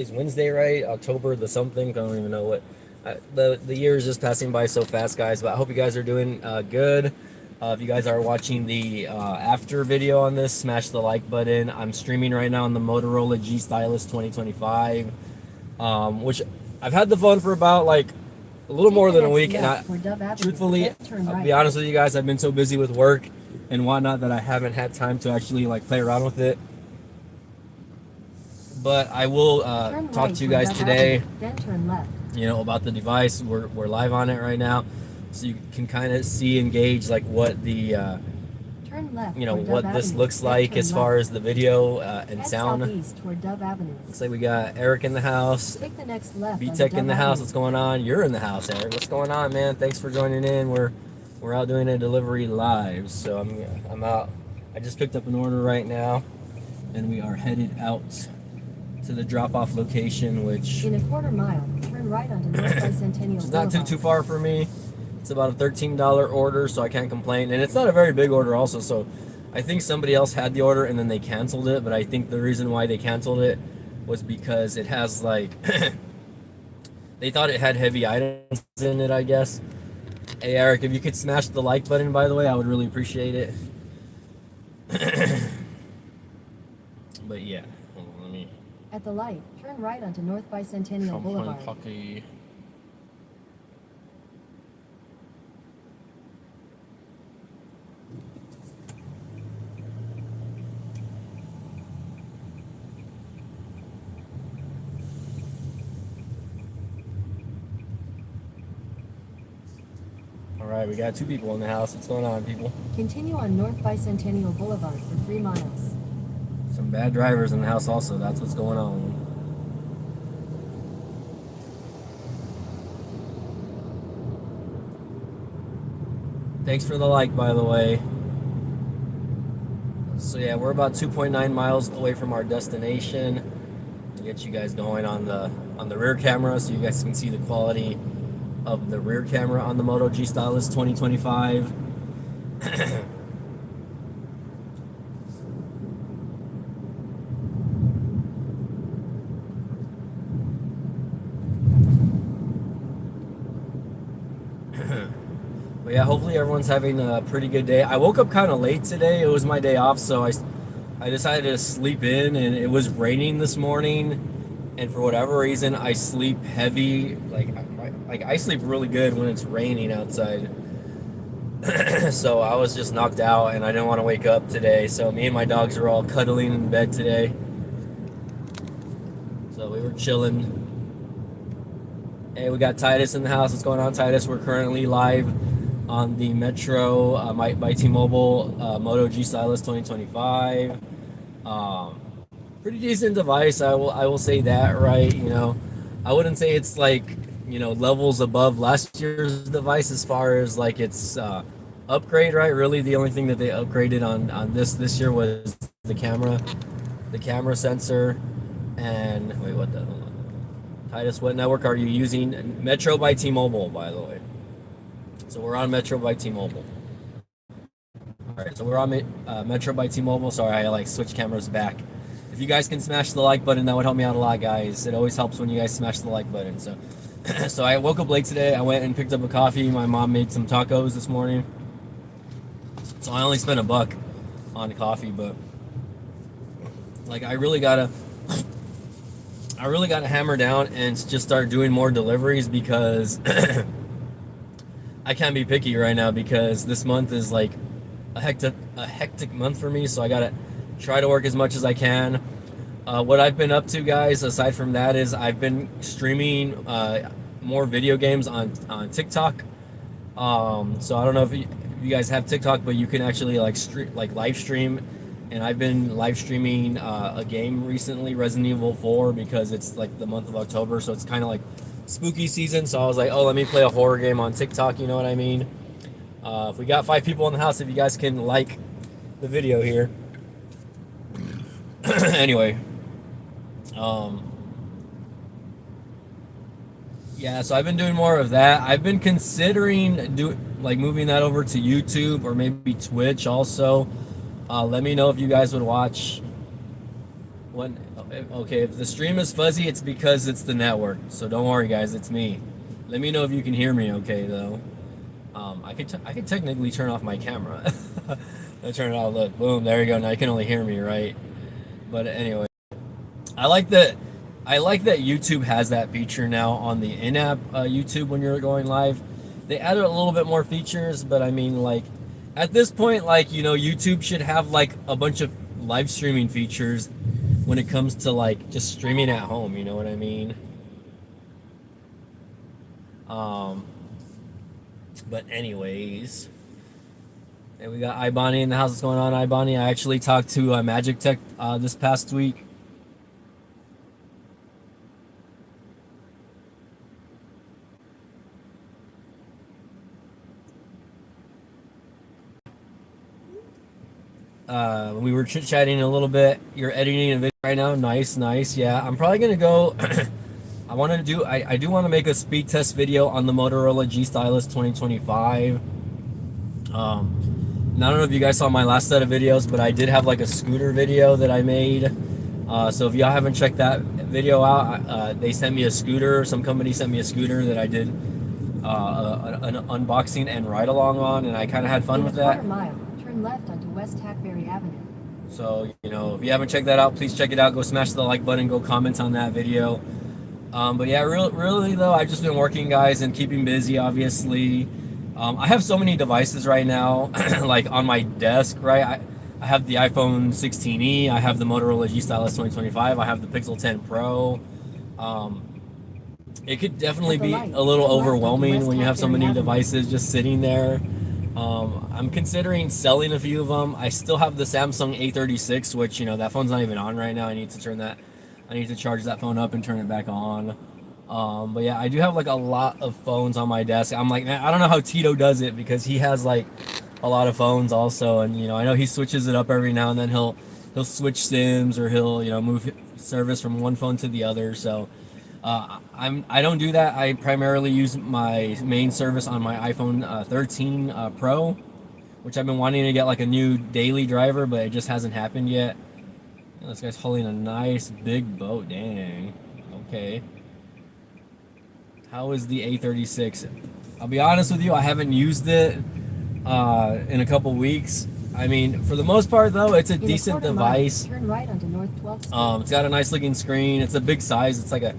It's Wednesday, right? October the something. I don't even know what. The year is just passing by so fast, guys. But I hope you guys are doing good. If you guys are watching the after video on this, smash the like button. I'm streaming right now on the Motorola G Stylus 2025, which I've had the phone for about like a little more than a week. And truthfully, I'll be honest with you guys, I've been so busy with work and whatnot that I haven't had time to actually like play around with it. But I will talk to you guys today, about the device. We're live on it right now, so you can kind of see and gauge like what the what this looks like as far as the video and sound. Looks like we got Eric in the house, B-Tech in the house. What's going on? You're in the house, Eric. What's going on, man? Thanks for joining in. We're out doing a delivery live, so I'm out. I just picked up an order right now, and we are headed out to the drop-off location, which in a quarter mile, turn right onto North Bicentennial it's not too far for me. It's about a $13 order, so I can't complain. And it's not a very big order also, so I think somebody else had the order and then they canceled it, but I think the reason why they canceled it was because it has like they thought it had heavy items in it, I guess. Hey Eric, if you could smash the like button, by the way, I would really appreciate it. But yeah, hold on, let me. At the light, turn right onto North Bicentennial Boulevard. Alright, we got two people in the house. What's going on, people? Continue on North Bicentennial Boulevard for 3 miles. Some bad drivers in the house also. That's what's going on. Thanks for the like, by the way. So yeah, we're about 2.9 miles away from our destination. I'll get you guys going on the rear camera so you guys can see the quality of the rear camera on the Moto G Stylus 2025. But yeah, hopefully everyone's having a pretty good day. I woke up kind of late today. It was my day off, so I decided to sleep in, and it was raining this morning. And for whatever reason, I sleep heavy. Like I sleep really good when it's raining outside. So I was just knocked out, and I didn't want to wake up today. So me and my dogs are all cuddling in bed today. So we were chilling. Hey, we got Titus in the house. What's going on, Titus? We're currently live on the Metro by T-Mobile Moto G Stylus 2025. Pretty decent device. I will say that, right? I wouldn't say it's like levels above last year's device as far as like its upgrade, right? Really, the only thing that they upgraded on this year was the camera sensor, and wait, what the? Hold on. Titus, what network are you using? Metro by T-Mobile, by the way. So we're on Metro by T-Mobile. Alright, so we're on Metro by T-Mobile. Sorry, I like switched cameras back. If you guys can smash the like button, that would help me out a lot, guys. It always helps when you guys smash the like button. So, so I woke up late today. I went and picked up a coffee. My mom made some tacos this morning. So I only spent $1 on coffee, but like I really gotta hammer down and just start doing more deliveries because I can't be picky right now because this month is like a hectic month for me, so I gotta try to work as much as I can. What I've been up to, guys, aside from that, is I've been streaming more video games on TikTok. So I don't know if you guys have TikTok, but you can actually like live stream. And I've been live streaming a game recently, Resident Evil 4, because it's like the month of October, so it's kind of like spooky season. So I was like, oh, let me play a horror game on TikTok, you know what I mean? If we got 5 people in the house, if you guys can like the video here. Anyway. Yeah, so I've been doing more of that. I've been considering moving that over to YouTube or maybe Twitch also. Let me know if you guys would watch When okay, if the stream is fuzzy, it's because it's the network. So don't worry, guys. It's me. Let me know if you can hear me. Okay, though. I could technically turn off my camera. I turn it off. Look, boom. There you go. Now you can only hear me, right? But anyway, I like that. I like that YouTube has that feature now on the in-app YouTube when you're going live. They added a little bit more features, but I mean, like, at this point, like, you know, YouTube should have like a bunch of live streaming features when it comes to like just streaming at home. You know what I mean? Um, but anyways, and we got Ibani in the house. What's going on, Ibani? I actually talked to Magic Tech this past week. We were chit chatting a little bit. You're editing a video right now. Nice, nice. Yeah, I'm probably gonna go. I want to do. I do want to make a speed test video on the Motorola G Stylus 2025. And I don't know if you guys saw my last set of videos, but I did have like a scooter video that I made. So if y'all haven't checked that video out, they sent me a scooter. Some company sent me a scooter that I did an unboxing and ride along on, and I kind of had fun with that. In a quarter mile, turn left onto West Hackberry Avenue. So, you know, if you haven't checked that out, please check it out. Go smash the like button, go comment on that video. But yeah, really though, I've just been working, guys, and keeping busy, obviously. I have so many devices right now, like on my desk, right? I have the iPhone 16e, I have the Motorola G Stylus 2025, I have the Pixel 10 Pro. Um, it could definitely be a little overwhelming when you have so many devices just sitting there. I'm considering selling a few of them. I still have the Samsung A36, which, you know, that phone's not even on right now. I need to turn that. I need to charge that phone up and turn it back on. But yeah, I do have like a lot of phones on my desk. I'm like, man, I don't know how Tito does it because he has like a lot of phones also, and you know, I know he switches it up every now and then. He'll switch SIMs or he'll, you know, move service from one phone to the other. So I don't do that. I primarily use my main service on my iPhone 13 Pro, which I've been wanting to get like a new daily driver, but it just hasn't happened yet. This guy's holding a nice big boat. Dang. Okay. How is the A36? I'll be honest with you, I haven't used it in a couple weeks. I mean, for the most part, though, it's a decent device. Turn right onto North 12th Street. It's got a nice looking screen. It's a big size. It's like a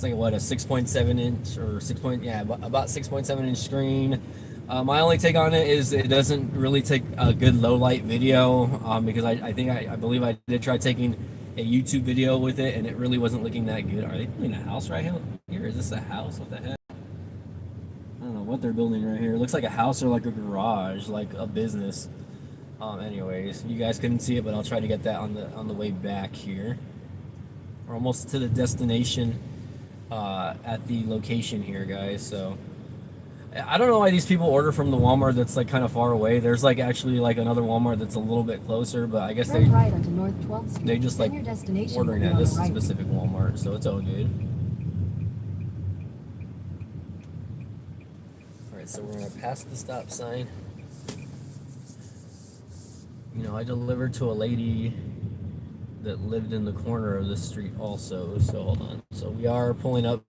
what, a 6.7 inch or 6 point, yeah, about 6.7 inch screen. My only take on it is it doesn't really take a good low light video because I believe I did try taking a YouTube video with it and it really wasn't looking that good. Are they building a house right here? Is this a house? What the heck? I don't know what they're building right here. It looks like a house or like a garage, like a business. Anyways, you guys couldn't see it, but I'll try to get that on the way back here. We're almost to the destination at the location here, guys. So I don't know why these people order from the Walmart that's like kind of far away. There's like actually like another Walmart that's a little bit closer, but I guess Turn right onto North 12th Street. they just like Your destination ordering will be at on this the right. specific Walmart, so it's all good. All right, so we're gonna pass the stop sign. You know, I delivered to a lady that lived in the corner of the street also. So hold on. So we are pulling up,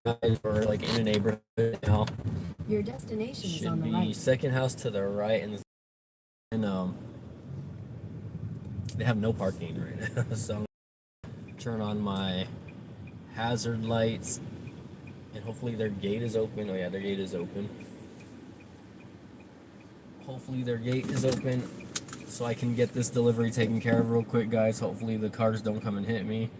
guys. We're like in a neighborhood now. Your destination is on Should the be right. second house to the right, and they have no parking right now. So I'm gonna turn on my hazard lights, and hopefully their gate is open. Oh yeah, their gate is open. Hopefully their gate is open, so I can get this delivery taken care of real quick, guys. Hopefully the cars don't come and hit me.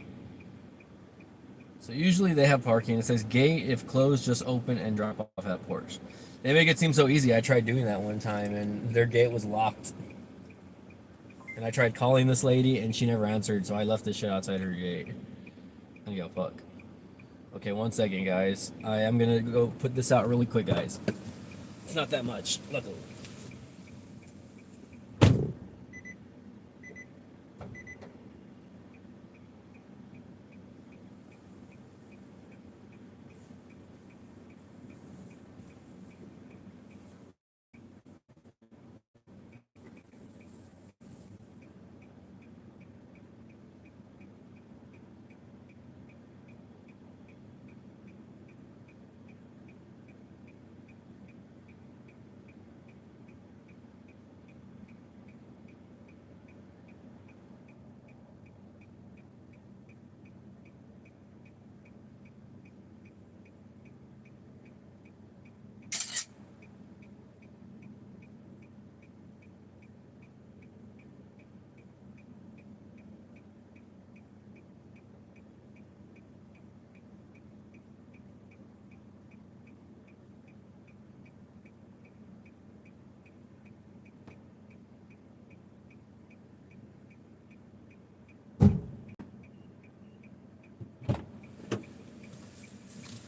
So usually they have parking. It says gate if closed, just open and drop off at porch. They make it seem so easy. I tried doing that one time and their gate was locked. And I tried calling this lady and she never answered, so I left the shit outside her gate. I go, fuck. Okay, 1 second, guys. I am gonna go put this out really quick, guys. It's not that much, luckily.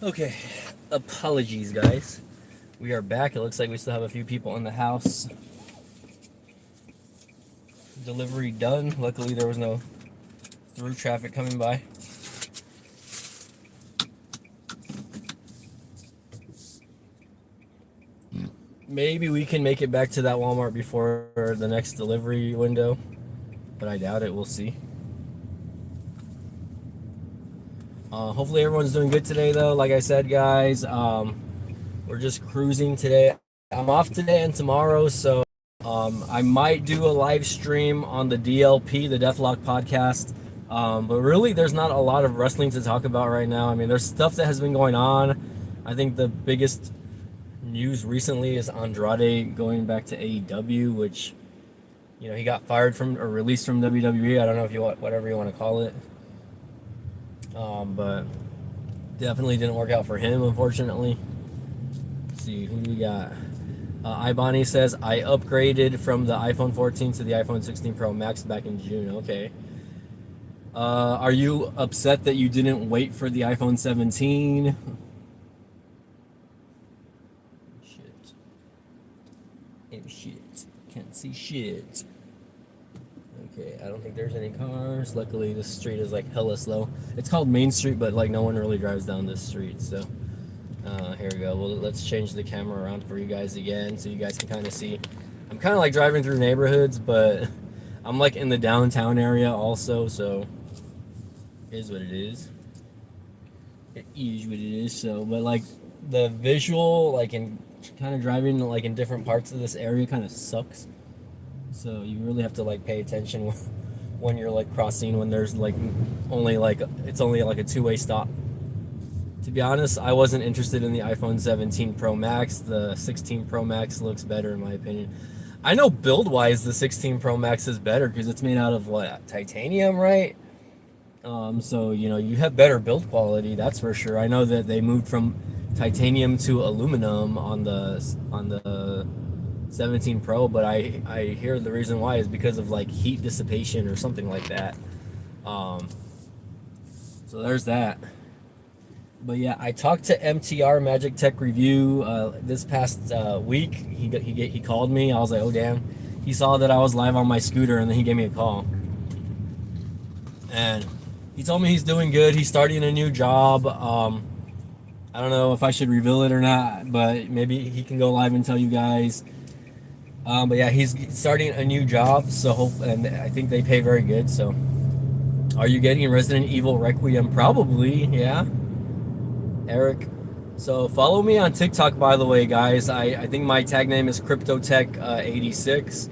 Okay, apologies, guys. We are back. It looks like we still have a few people in the house. Delivery done. Luckily, there was no through traffic coming by. Maybe we can make it back to that Walmart before the next delivery window, but I doubt it. We'll see. Hopefully, everyone's doing good today, though. Like I said, guys, we're just cruising today. I'm off today and tomorrow, so I might do a live stream on the DLP, the Deathlock podcast. But really, there's not a lot of wrestling to talk about right now. I mean, there's stuff that has been going on. I think the biggest news recently is Andrade going back to AEW, which, you know, he got fired from or released from WWE. I don't know if you want whatever you want to call it. But definitely didn't work out for him, unfortunately. Let's see who we got. Ibani says, I upgraded from the iPhone 14 to the iPhone 16 Pro Max back in June. Okay. Are you upset that you didn't wait for the iPhone 17? Shit. Oh, shit. Can't see shit. Okay, I don't think there's any cars. Luckily, this street is like hella slow. It's called Main Street, but like no one really drives down this street, so... here we go. Well, let's change the camera around for you guys again so you guys can kind of see. I'm kind of like driving through neighborhoods, but I'm like in the downtown area also, so it is what it is. It is what it is. So, but like the visual, like in kind of driving like in different parts of this area kind of sucks. So you really have to like pay attention when you're like crossing when there's like only like it's only like a two-way stop. To be honest, I wasn't interested in the iPhone 17 Pro Max. The 16 Pro Max looks better in my opinion. I know build-wise the 16 Pro Max is better because it's made out of what, titanium, right? So you know you have better build quality, that's for sure. I know that they moved from titanium to aluminum on the 17 Pro, but I hear the reason why is because of like heat dissipation or something like that. So there's that. But yeah, I talked to MTR Magic Tech Review this past week. He called me. I was like, oh damn. He saw that I was live on my scooter, and then he gave me a call. And he told me he's doing good. He's starting a new job. I don't know if I should reveal it or not, but maybe he can go live and tell you guys. But yeah, he's starting a new job, and I think they pay very good. So, are you getting Resident Evil Requiem? Probably, yeah. Eric. So follow me on TikTok, by the way, guys. I think my tag name is CryptoTech86.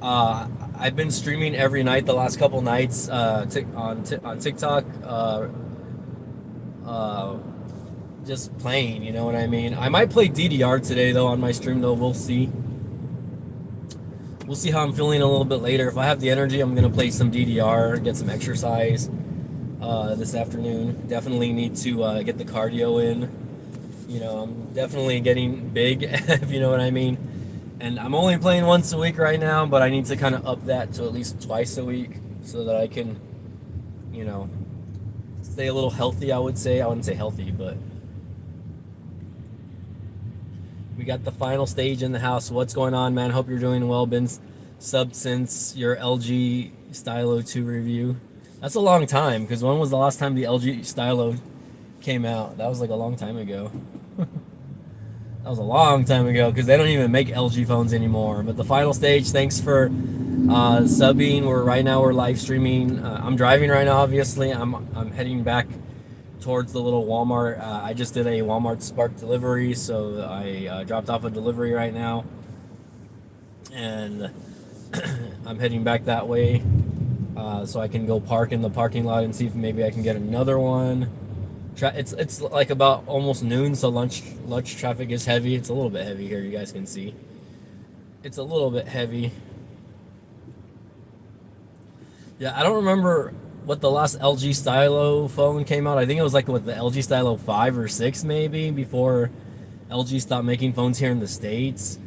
I've been streaming every night the last couple nights on TikTok. Just playing, you know what I mean? I might play DDR today, though, on my stream, though. We'll see. We'll see how I'm feeling a little bit later. If I have the energy, I'm going to play some DDR, get some exercise. This afternoon. Definitely need to get the cardio in. You know, I'm definitely getting big, if you know what I mean. And I'm only playing once a week right now, but I need to kind of up that to at least twice a week so that I can, you know, stay a little healthy, I would say. I wouldn't say healthy, but we got the final stage in the house. What's going on, man? Hope you're doing well. Been subbed since your LG Stylo 2 review. That's a long time, because when was the last time the LG Stylo came out? That was like a long time ago. That was a long time ago, because they don't even make LG phones anymore. But the final stage, thanks for subbing. Right now we're live streaming. I'm driving right now, obviously. I'm heading back towards the little Walmart. I just did a Walmart Spark delivery, so I dropped off a delivery right now. And I'm heading back that way. So I can go park in the parking lot and see if maybe I can get another one. It's like about almost noon, so lunch traffic is heavy. It's a little bit heavy here, you guys can see. It's a little bit heavy. Yeah, I don't remember what the last LG Stylo phone came out. I think it was like with the LG Stylo 5 or 6 maybe, before LG stopped making phones here in the States.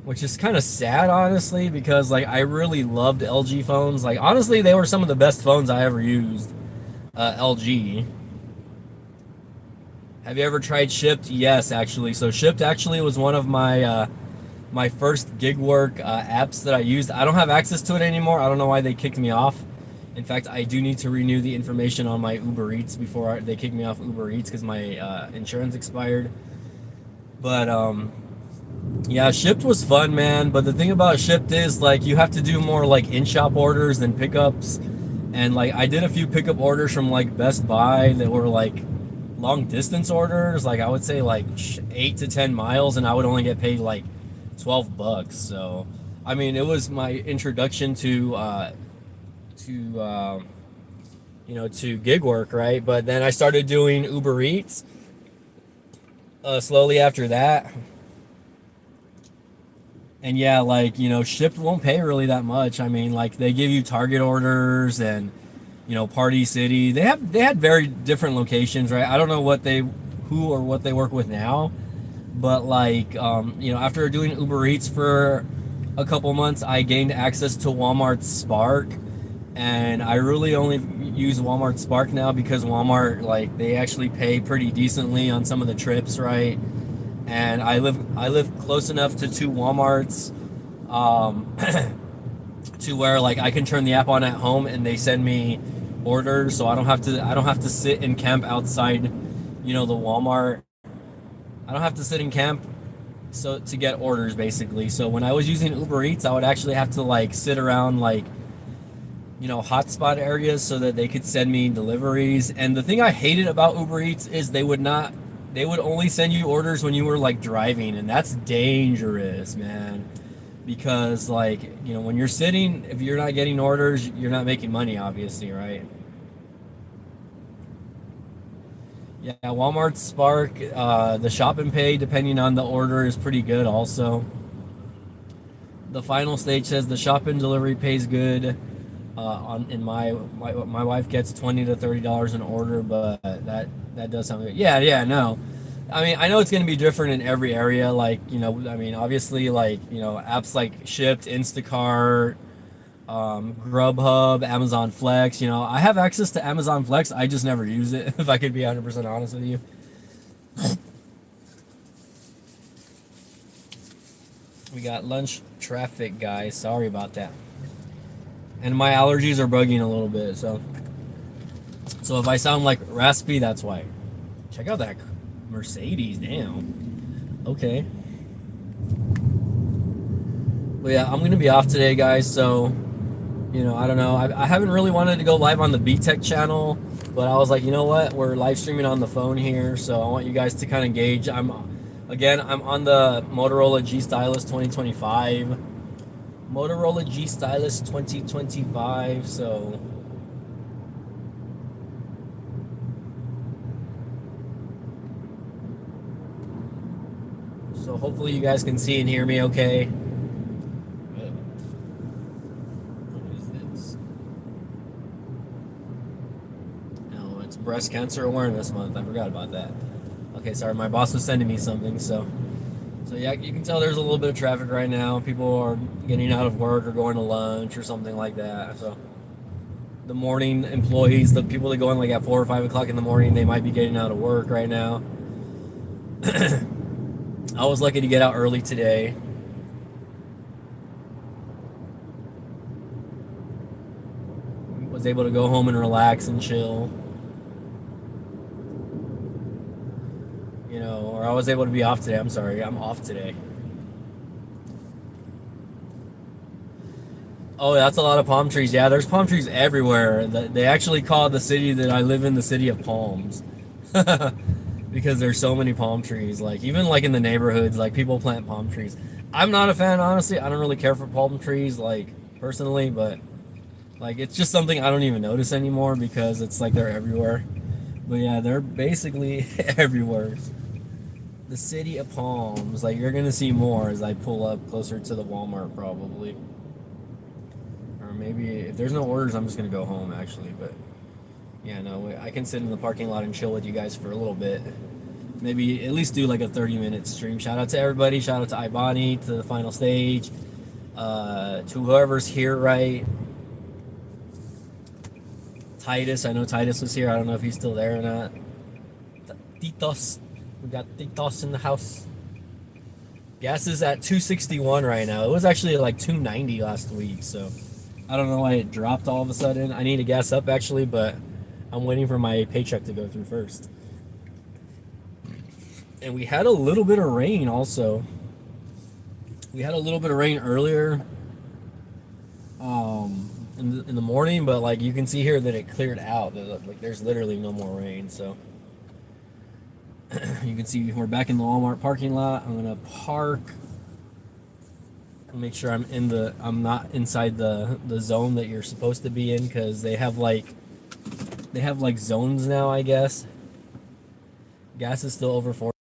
Which is kind of sad, honestly, because like I really loved LG phones. Like honestly, they were some of the best phones I ever used. LG. Have you ever tried Shipped? Yes, actually. So Shipped actually was one of my first gig work apps that I used. I don't have access to it anymore. I don't know why they kicked me off. In fact, I do need to renew the information on my Uber Eats before they kick me off Uber Eats because my insurance expired. But yeah, Shipped was fun, man. But the thing about Shipped is like you have to do more like in-shop orders than pickups. And like I did a few pickup orders from like Best Buy that were like long distance orders. Like I would say like 8 to 10 miles, and I would only get paid like $12. So I mean, it was my introduction to to gig work, right? But then I started doing Uber Eats slowly after that. And yeah, like Shipped won't pay really that much. I mean, like they give you Target orders and Party City. They had very different locations, right? I don't know who or what they work with now, but like after doing Uber Eats for a couple months, I gained access to Walmart Spark, and I really only use Walmart Spark now because Walmart, like, they actually pay pretty decently on some of the trips, right? And I live close enough to two WalMarts, um, to where like I can turn the app on at home and they send me orders, so I don't have to sit and camp outside, the Walmart. I don't have to sit and camp so to get orders basically. So when I was using Uber Eats, I would actually have to like sit around like hotspot areas so that they could send me deliveries. And the thing I hated about Uber Eats is they would only send you orders when you were like driving, and that's dangerous, man. Because like, when you're sitting, if you're not getting orders, you're not making money, obviously, right? Yeah, Walmart Spark, the shop and pay, depending on the order, is pretty good also. The final stage says the shop and delivery pays good. On in my wife gets $20 to $30 an order, but that does sound good. Yeah, yeah, no. I mean, I know it's gonna be different in every area. Like, I mean, obviously, like, apps like Shipped, Instacart, Grubhub, Amazon Flex. I have access to Amazon Flex. I just never use it. If I could be 100% honest with you. We got lunch traffic, guys. Sorry about that. And my allergies are bugging a little bit, so if I sound like raspy, that's why. Check out that Mercedes, damn. Okay. But yeah, I'm gonna be off today, guys. So I don't know. I haven't really wanted to go live on the B Tech channel, but I was like, you know what? We're live streaming on the phone here, so I want you guys to kind of gauge. I'm on the Motorola G Stylus 2025. Motorola G Stylus 2025. So hopefully you guys can see and hear me okay. What is this? No, it's Breast Cancer Awareness Month. I forgot about that. Okay, sorry, my boss was sending me something, so yeah, you can tell there's a little bit of traffic right now. People are getting out of work or going to lunch or something like that. So the morning employees, the people that go in like at 4 or 5 o'clock in the morning, they might be getting out of work right now. I was lucky to get out early today. Was able to go home and relax and chill. Or I was able to be off today. I'm sorry, I'm off today. Oh, that's a lot of palm trees. Yeah, there's palm trees everywhere. They actually call the city that I live in the city of palms. Because there's so many palm trees. Like, even like in the neighborhoods, like, people plant palm trees. I'm not a fan, honestly. I don't really care for palm trees, like, personally, but like, it's just something I don't even notice anymore because it's like they're everywhere. But yeah, they're basically everywhere. The city of palms. Like, you're gonna see more as I pull up closer to the Walmart, probably. Or maybe if there's no orders, I'm just gonna go home, actually. But yeah, no, I can sit in the parking lot and chill with you guys for a little bit. Maybe at least do like a 30-minute stream. Shout out to everybody. Shout out to Ibani, to the final stage, to whoever's here, right? Titus, I know Titus was here. I don't know if he's still there or not. Titos. We got Titos in the house. Gas is at 261 right now. It was actually like 290 last week, so I don't know why it dropped all of a sudden. I need to gas up actually, but I'm waiting for my paycheck to go through first. And we had a little bit of rain also. We had a little bit of rain earlier in the morning, but like you can see here that it cleared out. Like there's literally no more rain, so you can see we're back in the Walmart parking lot. I'm gonna park. Make sure I'm not inside the zone that you're supposed to be in, because they have like zones now, I guess. Gas is still over 4.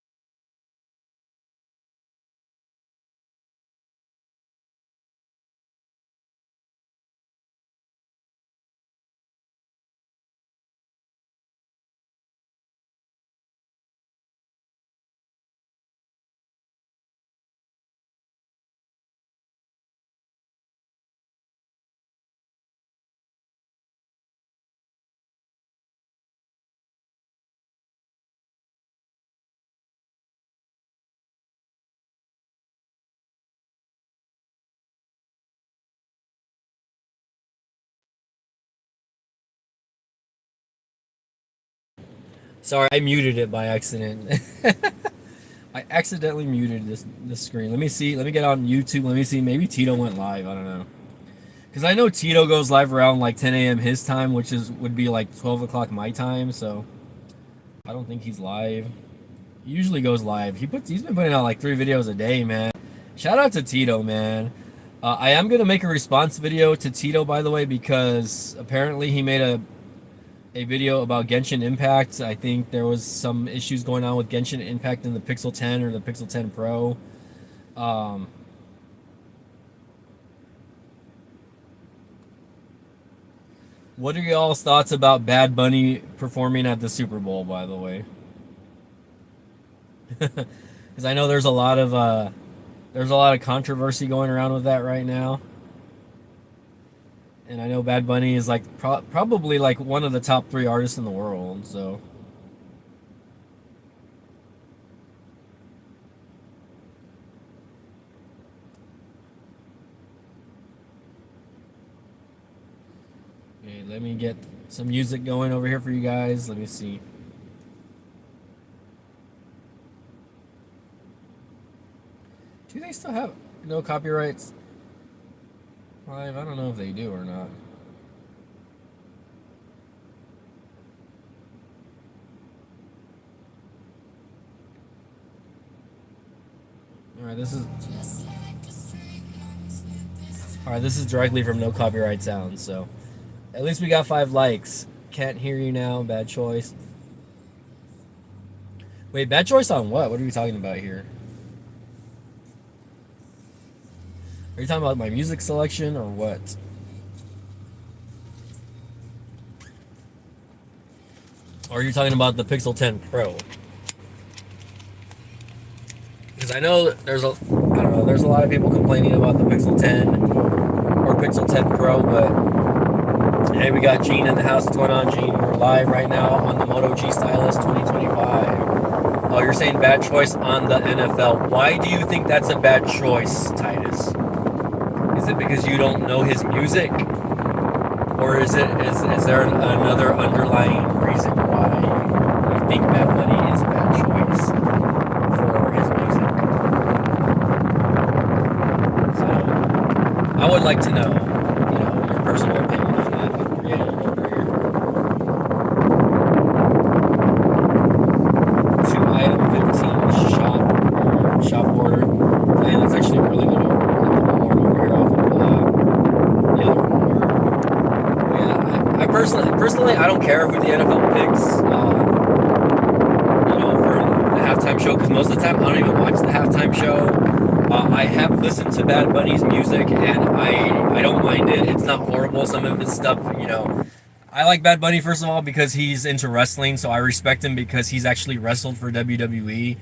Sorry, I muted it by accident. I accidentally muted this screen. Let me see. Let me get on YouTube. Let me see. Maybe Tito went live. I don't know. Because I know Tito goes live around like 10 a.m. his time, which would be like 12 o'clock my time. So I don't think he's live. He usually goes live. He's been putting out like 3 videos a day, man. Shout out to Tito, man. I am gonna make a response video to Tito, by the way, because apparently he made a video about Genshin Impact. I think there was some issues going on with Genshin Impact in the Pixel 10 or the Pixel 10 Pro. What are y'all's thoughts about Bad Bunny performing at the Super Bowl, by the way? Because I know there's a lot of controversy going around with that right now, and I know Bad Bunny is like probably like one of the top 3 artists in the world. So okay, let me get some music going over here for you guys. Let me see. Do they still have no copyrights live? I don't know if they do or not. Alright, this is directly from No Copyright Sounds, so at least we got 5 likes. Can't hear you now, bad choice. Wait, bad choice on what? What are we talking about here? Are you talking about my music selection or what? Or are you talking about the Pixel 10 Pro? Because I know there's a lot of people complaining about the Pixel 10 or Pixel 10 Pro, but hey, we got Gene in the house. What's going on, Gene? We're live right now on the Moto G Stylus 2025. Oh, you're saying bad choice on the NFL. Why do you think that's a bad choice, Titus? Is it because you don't know his music? Or is there another underlying reason why you think Bad Bunny is a bad choice for his music? So I would like to know, your personal opinion on that. We're getting over here. 2 item 15 shop order. And that's actually a really good order. Over here off of the other order. Yeah, I personally, I don't care who the NFL picks. For the halftime show, because most of the time I don't even watch the halftime show. I have listened to Bad Bunny's music, and I don't mind it. It's not horrible. Some of his stuff, I like Bad Bunny first of all because he's into wrestling, so I respect him because he's actually wrestled for WWE.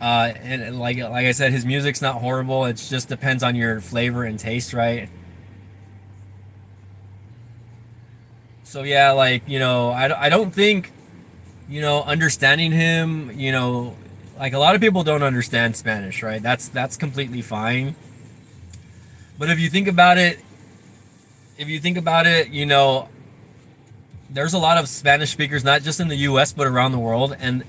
And like I said, his music's not horrible. It just depends on your flavor and taste, right? So yeah, I don't think understanding him, like a lot of people don't understand Spanish, right? That's completely fine. But if you think about it, there's a lot of Spanish speakers, not just in the U.S. but around the world, and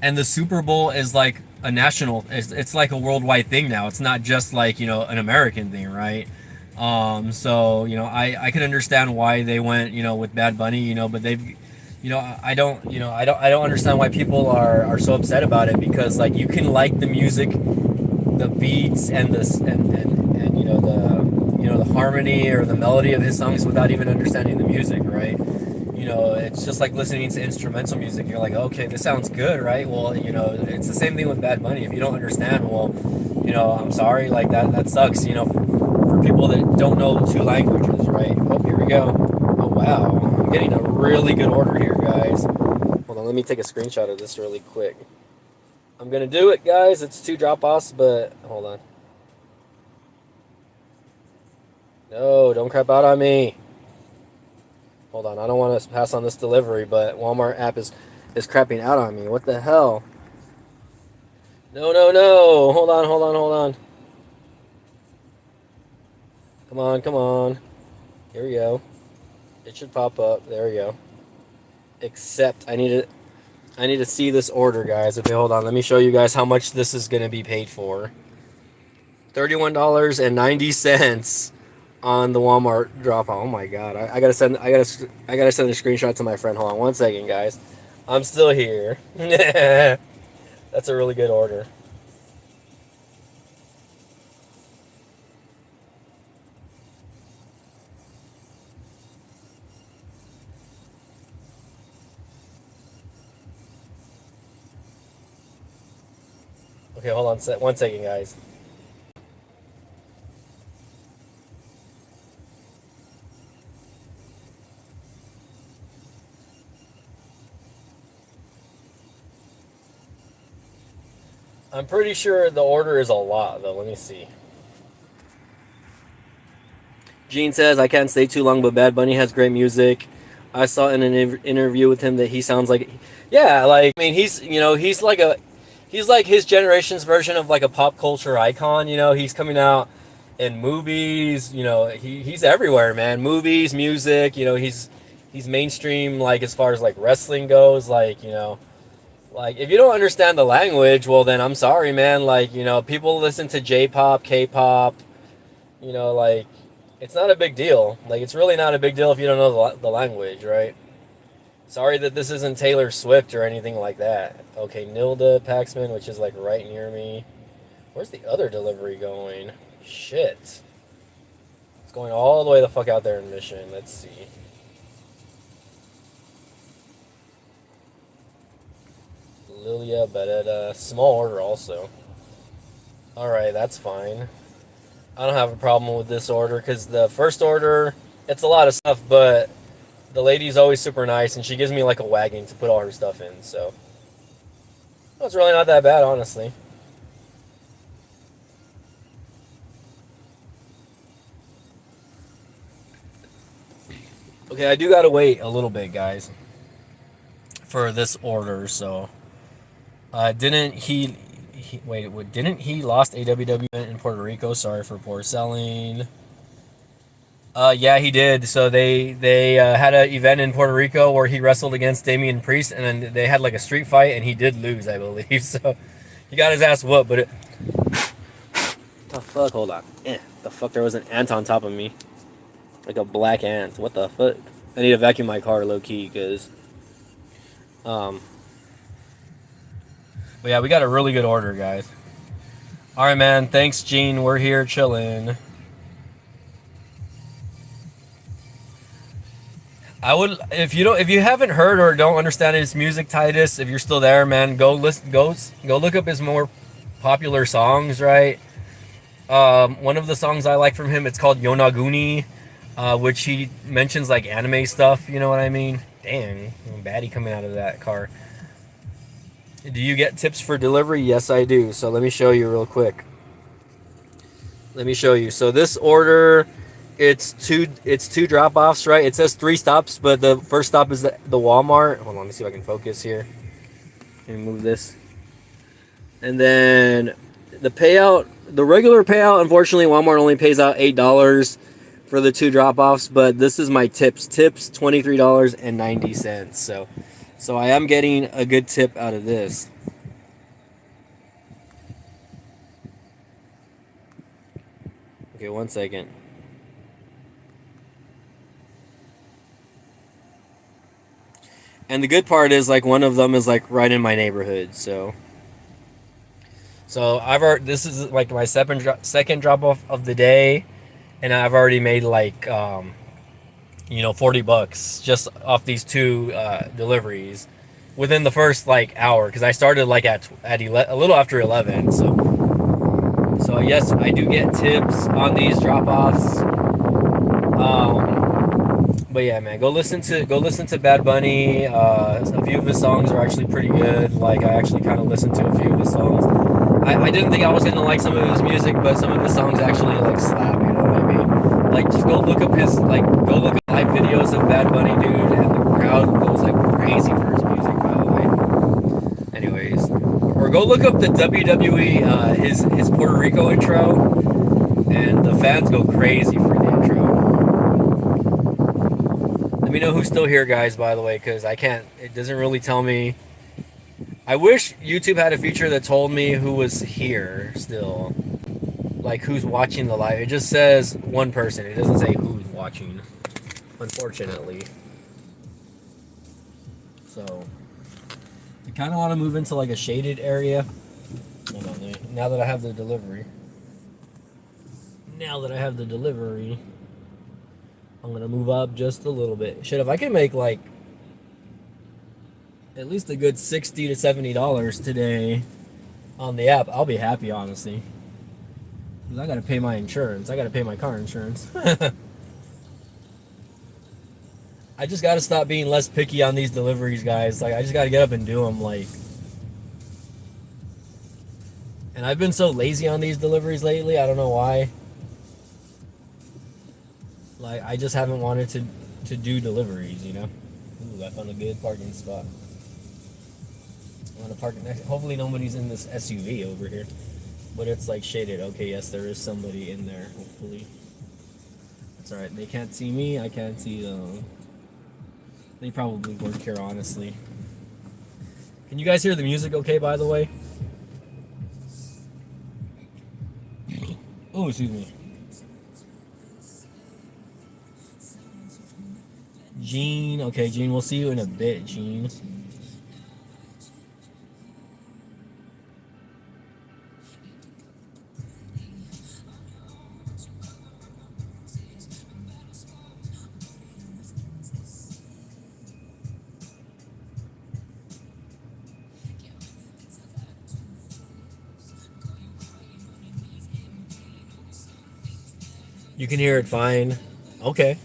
the Super Bowl is like a national. It's like a worldwide thing now. It's not just like an American thing, right? So I can understand why they went with Bad Bunny, but they've I don't understand why people are so upset about it because like you can like the music, the beats, and this and the harmony or the melody of his songs without even understanding the music, right? It's just like listening to instrumental music. You're like, okay, this sounds good, right? Well, it's the same thing with Bad Bunny. If you don't understand, well, I'm sorry, like that sucks. For people that don't know two languages, right? Oh, here we go. Oh wow, I'm getting a really good order here, guys. Hold on, let me take a screenshot of this really quick. I'm gonna do it, guys. It's 2 drop-offs, but hold on. No, don't crap out on me. Hold on, I don't want to pass on this delivery, but Walmart app is crapping out on me. What the hell? No, no, no. Hold on, hold on, hold on. Come on, come on. Here we go. It should pop up. There we go. Except I need to see this order, guys. Okay, hold on. Let me show you guys how much this is going to be paid for. $31.90 on the Walmart drop off. Oh my god. I gotta send a screenshot to my friend. Hold on 1 second, guys. I'm still here. That's a really good order. Okay, hold on 1 second, guys. I'm pretty sure the order is a lot, though. Let me see. Gene says, I can't stay too long, but Bad Bunny has great music. I saw in an interview with him that he sounds like, yeah, like, I mean, he's like his generation's version of like a pop culture icon. He's coming out in movies. He's everywhere, man. Movies, music. He's mainstream, like as far as like wrestling goes. Like if you don't understand the language, well then I'm sorry, man. Like people listen to J-pop, K-pop. Like it's not a big deal. Like it's really not a big deal if you don't know the language, right? Sorry that this isn't Taylor Swift or anything like that. Okay, Nilda Paxman, which is like right near me. Where's the other delivery going? Shit. It's going all the way the fuck out there in Mission. Let's see. Lilia Beretta. Small order also. Alright, that's fine. I don't have a problem with this order because the first order, it's a lot of stuff, but the lady's always super nice and she gives me like a wagon to put all her stuff in, so it's really not that bad, honestly. Okay, I do gotta wait a little bit, guys, for this order. So, didn't he wait? Didn't he lost a WWE event in Puerto Rico? Sorry for poor selling. Yeah, he did. So they had an event in Puerto Rico where he wrestled against Damian Priest, and then they had like a street fight, and he did lose, I believe. So he got his ass whooped. But the fuck? Hold on. The fuck? There was an ant on top of me, like a black ant. What the fuck? I need to vacuum my car low key because um. But yeah, we got a really good order, guys. All right, man. Thanks, Gene. We're here chilling. I would if you haven't heard or don't understand his music, Titus. If you're still there, man, go look up his more popular songs. Right. One of the songs I like from him, it's called Yonaguni, which he mentions like anime stuff. You know what I mean? Dang, baddie coming out of that car. Do you get tips for delivery? Yes, I do. So let me show you real quick. Let me show you. So this order It's two drop offs, right? It says 3 stops, but the first stop is the Walmart. Hold on, let me see if I can focus here. Let me move this. And then the regular payout, unfortunately, Walmart only pays out $8 for the 2 drop offs, but this is my tips. Tips $23.90. So I am getting a good tip out of this. Okay, 1 second. And the good part is, like, one of them is like right in my neighborhood, so I've already, this is like my second drop off of the day, and I've already made like $40 just off these 2 deliveries within the first like hour, because I started like at a little after 11. So yes, I do get tips on these drop offs. But yeah, man, go listen to Bad Bunny. A few of his songs are actually pretty good. Like, I actually kind of listened to a few of his songs. I didn't think I was gonna like some of his music, but some of his songs actually like slap. You know what I mean? Like, just go look up go look up live videos of Bad Bunny, dude, and the crowd goes like crazy for his music. By the way, anyways, or go look up the WWE his Puerto Rico intro, and the fans go crazy for the intro. Let me know who's still here, guys, by the way, because it doesn't really tell me. I wish YouTube had a feature that told me who was here still. Like, who's watching the live. It just says one person. It doesn't say who's watching, unfortunately. So, I kind of want to move into like a shaded area. Hold on, now that I have the delivery. I'm going to move up just a little bit. Shit, if I can make like at least a good $60 to $70 today on the app, I'll be happy, honestly. Because I got to pay my insurance. I got to pay my car insurance. I just got to stop being less picky on these deliveries, guys. Like, I just got to get up and do them, like. And I've been so lazy on these deliveries lately. I don't know why. Like, I just haven't wanted to do deliveries, you know. Ooh, I found a good parking spot. I'm gonna park it next. Hopefully nobody's in this SUV over here. But it's like shaded. Okay, yes, there is somebody in there, hopefully. That's alright. They can't see me. I can't see them. They probably work here, honestly. Can you guys hear the music okay, by the way? Oh, excuse me. Gene. Okay, Gene, we'll see you in a bit, Gene. You can hear it fine. Okay.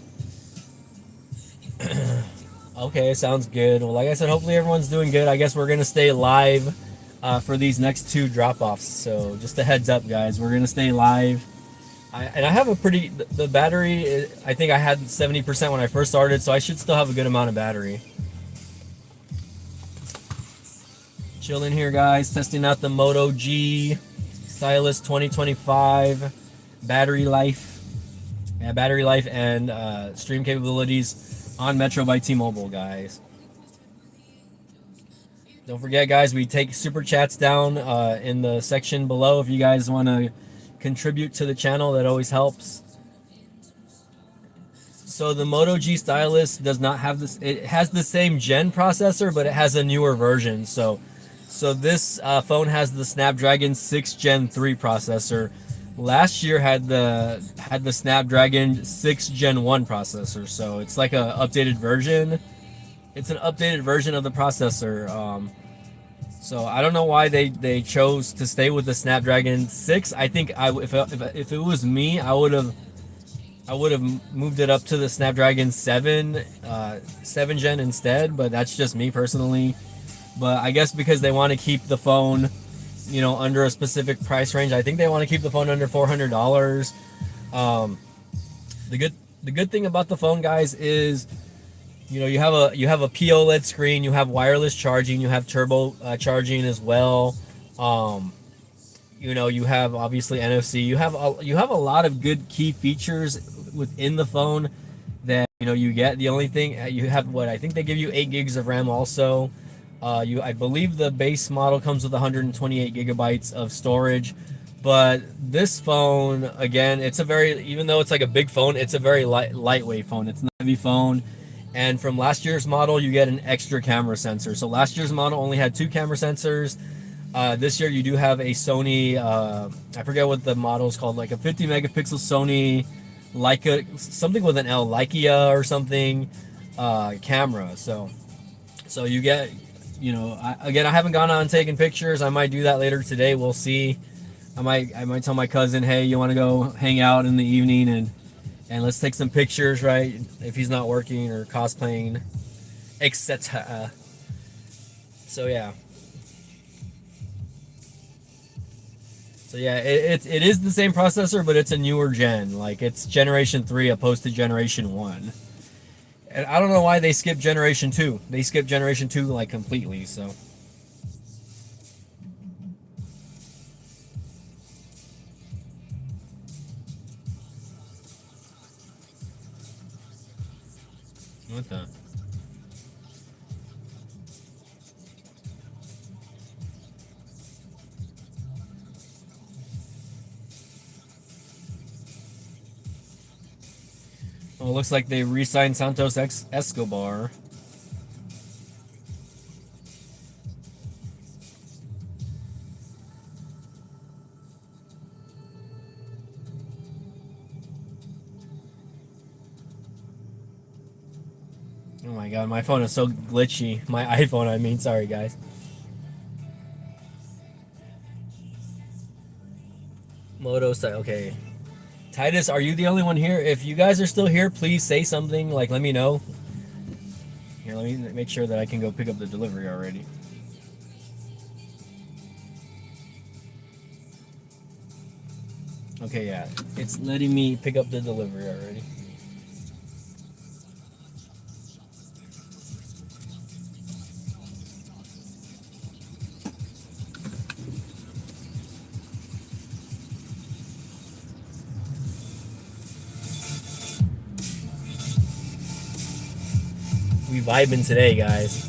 Okay, sounds good. Well, like I said, hopefully everyone's doing good. I guess we're going to stay live for these next 2 drop-offs. So just a heads up, guys. We're going to stay live. I have the battery, I think I had 70% when I first started, so I should still have a good amount of battery. Chilling here, guys. Testing out the Moto G Stylus 2025 battery life. Yeah, battery life and stream capabilities on Metro by T-Mobile, guys. Don't forget, guys, we take super chats down in the section below if you guys want to contribute to the channel. That always helps. So the Moto G Stylus does not have this. It has the same gen processor, but it has a newer version. So this phone has the Snapdragon 6 Gen 3 processor. Last year had the Snapdragon 6 Gen 1 processor, so it's like a updated version. It's an updated version of the processor. So I don't know why they chose to stay with the Snapdragon 6. I think if it was me, I would have moved it up to the Snapdragon 7 Gen instead. But that's just me personally. But I guess because they want to keep the phone, under a specific price range. I think they want to keep the phone under $400. The good the good thing about the phone, guys, is you have a POLED screen, you have wireless charging, you have turbo charging as well. Um, you have obviously NFC. You have a lot of good key features within the phone that you get. The only thing you have, what I think they give you 8 gigs of RAM also. I believe the base model comes with 128 gigabytes of storage, but this phone, again, even though it's like a big phone, it's a very lightweight phone. It's not a heavy phone. And from last year's model, you get an extra camera sensor. So last year's model only had 2 camera sensors. This year you do have a Sony, I forget what the model is called, like a 50 megapixel Sony Leica, something with an L, Leica or something, camera. So you get, again, I haven't gone on taking pictures. I might do that later today. We'll see. I might tell my cousin, hey, you want to go hang out in the evening and let's take some pictures, right? If he's not working or cosplaying, etc. So yeah. So yeah, it is the same processor, but it's a newer gen. Like it's generation 3 opposed to generation 1. And I don't know why they skipped generation 2. They skipped generation 2 like completely, so. What the? Well, it looks like they re-signed Santos Escobar. Oh my god, my phone is so glitchy. My iPhone, I mean. Sorry, guys. Moto style. Okay. Titus, are you the only one here? If you guys are still here, please say something. Like, let me know. Here, let me make sure that I can go pick up the delivery already. Okay, yeah. It's letting me pick up the delivery already. We vibing today, guys.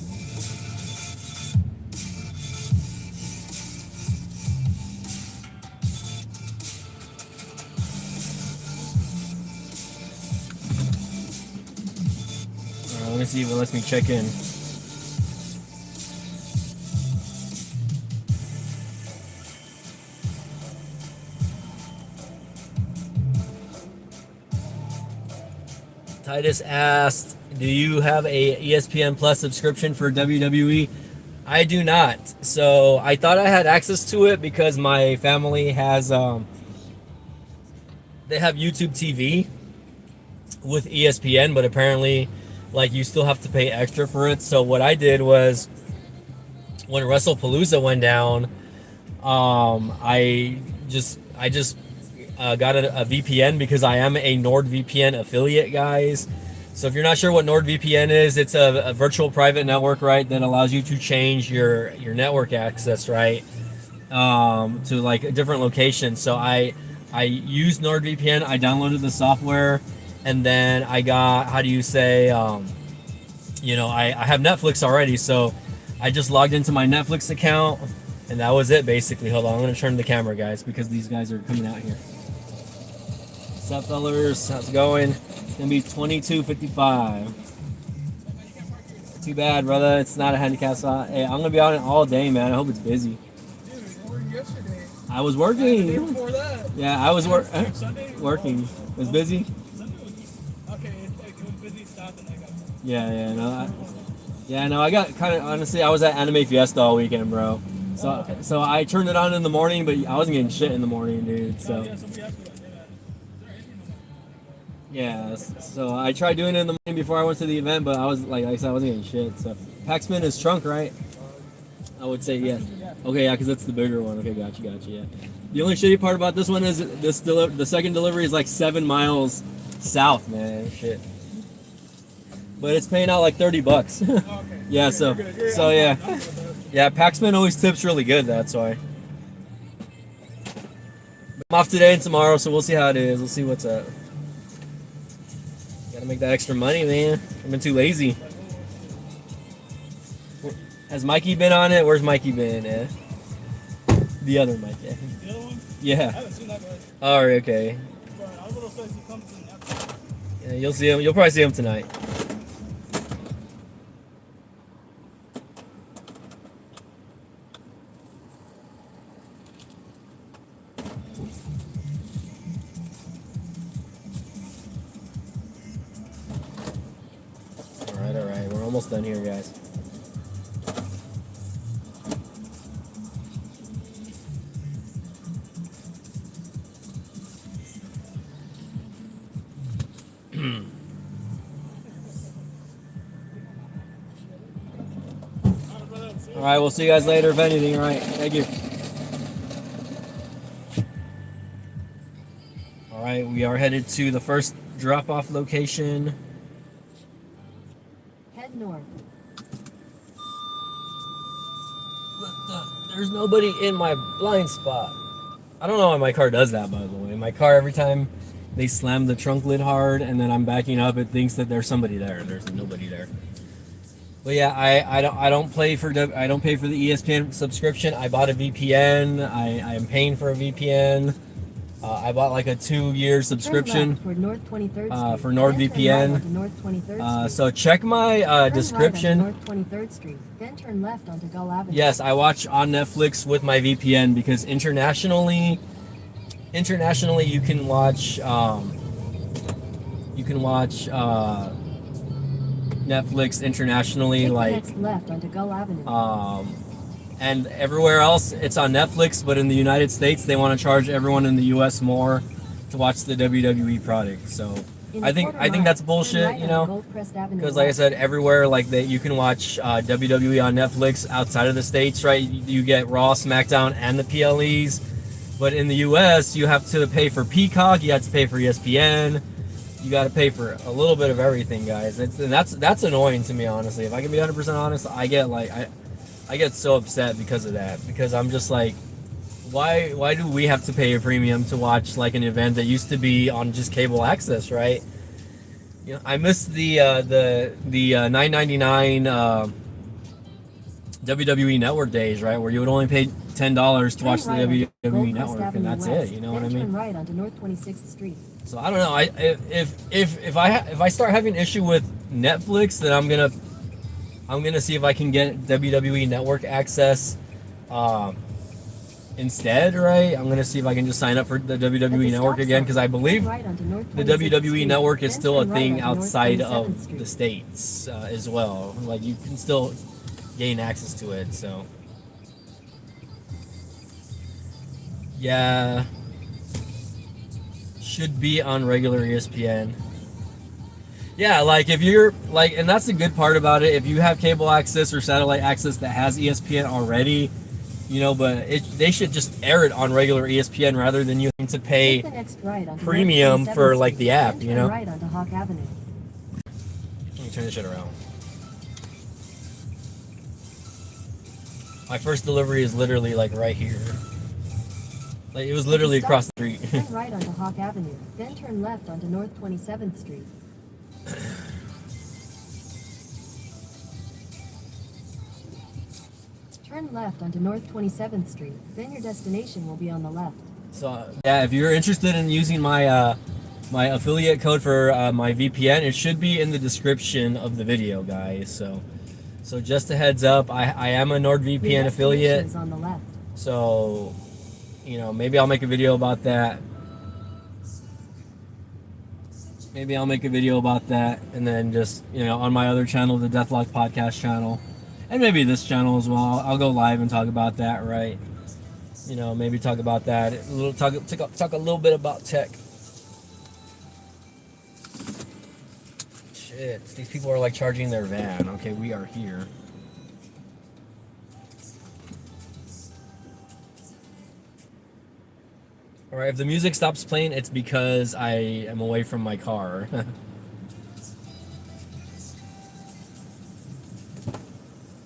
Let me see if it lets me check in. Titus asked, do you have a ESPN Plus subscription for WWE? I do not. So I thought I had access to it because my family has, they have YouTube TV with ESPN, but apparently, like, you still have to pay extra for it. So what I did was, when WrestlePalooza went down, I just got a VPN because I am a NordVPN affiliate, guys. So if you're not sure what NordVPN is, it's a virtual private network, right, that allows you to change your network access, right, to like a different location. So I used NordVPN. I downloaded the software, and then I got, how do you say, I have Netflix already, so I just logged into my Netflix account, and that was it basically. Hold on, I'm gonna turn the camera, guys, because these guys are coming out here. What's up, fellas? How's it going? It's gonna be 22:55. Too bad, brother. It's not a handicap spot. Hey, I'm gonna be on it all day, man. I hope it's busy. Dude, you were yesterday. I was working. The day before that. Yeah, I was Sunday? working. It was busy. Sunday was okay. It was busy stuff, and I got. No, I got kind of, honestly, I was at Anime Fiesta all weekend, bro. So, Oh, okay. so I turned it on in the morning, but I wasn't getting shit in the morning, dude. So. Yeah, somebody asked me that. Yeah, so I tried doing it in the morning before I went to the event, but I said, I wasn't getting shit. So Paxman is trunk, right? I would say yes. Okay, yeah, because that's the bigger one. Okay, gotcha, yeah. The only shitty part about this one is the second delivery is like 7 miles South, man. Shit. But it's paying out like $30. Okay. Yeah, so yeah. Yeah, Paxman always tips really good, that's why. I'm off today and tomorrow, so we'll see how it is. We'll see what's up. Gotta make that extra money, man. I've been too lazy. Has Mikey been on it? Where's Mikey been? Yeah. The other Mikey. The other one? I Yeah. haven't seen that guy. Oh, okay. But I was gonna say if he comes in after. Yeah, you'll see him. You'll probably see him tonight. All right. We're almost done here, guys. All right, we'll see you guys later if anything. All right, thank you. All right, we are headed to the first drop-off location. Head north. There's nobody in my blind spot. I don't know why my car does that, by the way. My car, every time they slam the trunk lid hard and then I'm backing up, it thinks that there's somebody there. There's nobody there. But yeah, I don't pay for the ESPN subscription. I bought a VPN. I am paying for a VPN. I bought like a 2-year subscription For North 23rd Street. for NordVPN. Right North 23rd Street. So check my Turn description. Right onto North 23rd Street. Then turn left onto Gull Avenue. Yes, I watch on Netflix with my VPN because internationally you can watch Netflix internationally, Take like the next left onto Gull Avenue. and everywhere else it's on Netflix, but in the United States they want to charge everyone in the US more to watch the WWE product. So I think that's bullshit, right you know, Goldcrest Avenue because like I west. said, everywhere like that you can watch WWE on Netflix outside of the states, right? You get Raw, SmackDown, and the PLEs, but in the US you have to pay for Peacock, you have to pay for ESPN, you got to pay for a little bit of everything, guys. And that's annoying to me, honestly. If I can be 100% honest, I get so upset because of that, because I'm just like, why do we have to pay a premium to watch like an event that used to be on just cable access, right? You know, I miss the $9.99 WWE Network days, right, where you would only pay $10 to watch the WWE Network, and that's it. You know what I mean? Turn right onto North 26th Street. So I don't know. If I start having issue with Netflix, then I'm gonna see if I can get WWE Network access instead, right? I'm gonna see if I can just sign up for the WWE Network again, because I believe the WWE Network is still a thing outside of the States as well. Like, you can still gain access to it, so yeah, should be on regular ESPN. Yeah, like if you're like, and that's the good part about it, if you have cable access or satellite access that has ESPN already, you know, but they should just air it on regular ESPN rather than you having to pay premium for like the app, you know. Right onto Hawk Avenue. Let me turn this shit around. My first delivery is literally like right here. Like, it was literally across the street. Turn right onto Hawk Avenue, then turn left onto North 27th Street. Turn left onto North 27th Street, then your destination will be on the left. So yeah, if you're interested in using my my affiliate code for my VPN, it should be in the description of the video, guys. So just a heads up, I am a NordVPN affiliate. Is on the left. So, you know, maybe I'll make a video about that. Maybe I'll make a video about that, and then just, you know, on my other channel, the Deathlock Podcast channel, and maybe this channel as well, I'll go live and talk about that, right? You know, maybe talk about that. Talk a little bit about tech. Shit, these people are like charging their van. Okay, we are here. All right, if the music stops playing, it's because I am away from my car.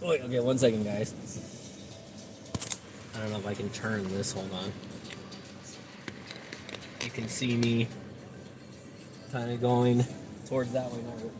Wait, okay, 1 second, guys. I don't know if I can turn this. Hold on. You can see me kind of going towards that way now.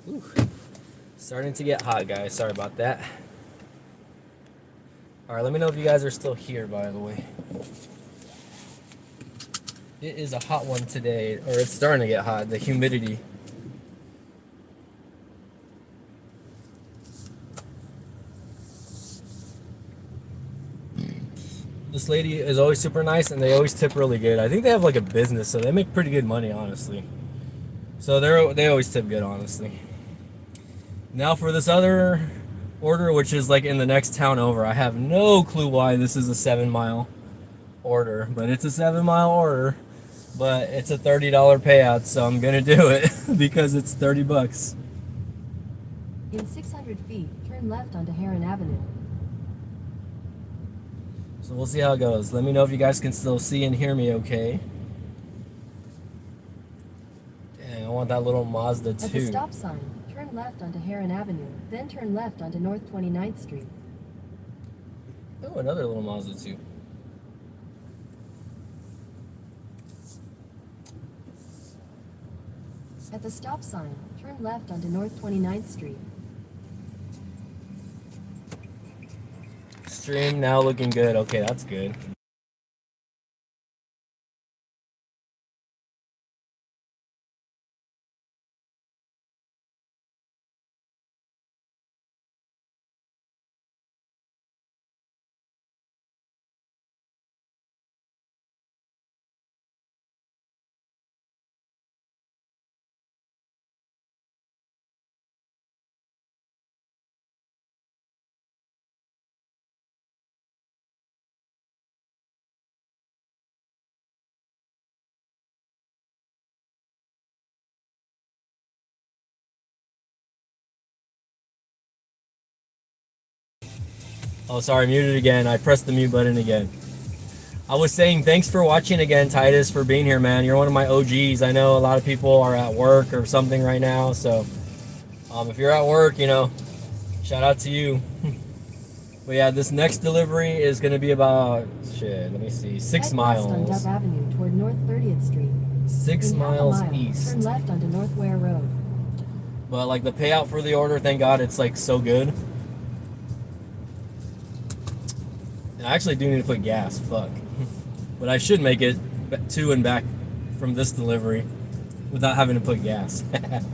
Ooh. Starting to get hot, guys. Sorry about that. All right, let me know if you guys are still here, by the way. It is a hot one today, or it's starting to get hot. The humidity. This lady is always super nice, and they always tip really good. I think they have like a business, so they make pretty good money, honestly. So they always tip good, honestly. Now for this other order, which is like in the next town over. I have no clue why this is a 7-mile order, but it's a 7-mile order. But it's a $30 payout, so I'm gonna do it because it's 30 bucks. In 600 feet, turn left onto Heron Avenue. So we'll see how it goes. Let me know if you guys can still see and hear me okay. Dang, I want that little Mazda At the 2. stop sign, turn left onto Heron Avenue, then turn left onto North 29th Street. Oh, another little Mazda 2. At the stop sign, turn left onto North 29th Street. Stream now looking good. Okay, that's good. Oh, sorry, muted again. I pressed the mute button again. I was saying thanks for watching again, Titus, for being here, man. You're one of my OGs. I know a lot of people are at work or something right now, so if you're at work, you know, shout out to you. But yeah, this next delivery is going to be about, let me see, 6 Head miles. west on Dove Avenue toward North 30th Street. 6 In half a miles mile, east. turn left onto North Ware Road. But like the payout for the order, thank God, it's like so good. And I actually do need to put gas, fuck. But I should make it to and back from this delivery without having to put gas. Alright,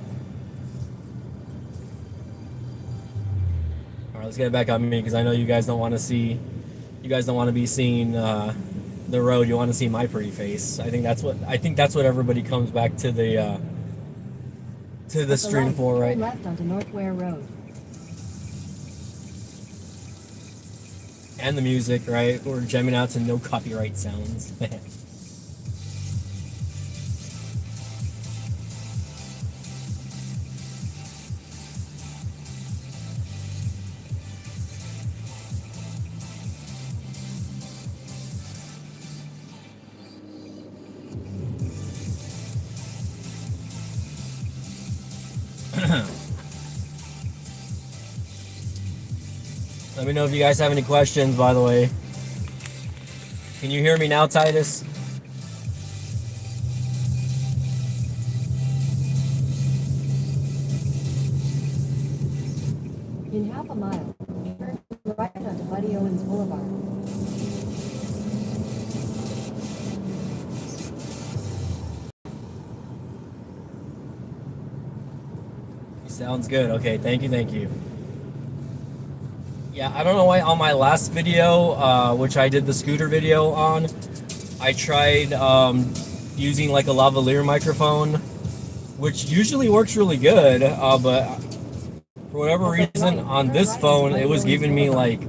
let's get it back on me because I know you guys don't want to see, you guys don't want to be seeing the road. You want to see my pretty face. I think that's what everybody comes back to the stream for, right? Turn left onto North Ware Road. And the music, right? We're jamming out to no copyright sounds. Let me know if you guys have any questions, by the way. Can you hear me now, Titus? In half a mile, turn right onto Buddy Owens Boulevard. Sounds good. Okay, thank you. Yeah, I don't know why on my last video, which I did the scooter video on, I tried using like a lavalier microphone, which usually works really good, but for whatever reason on this phone, it was giving me like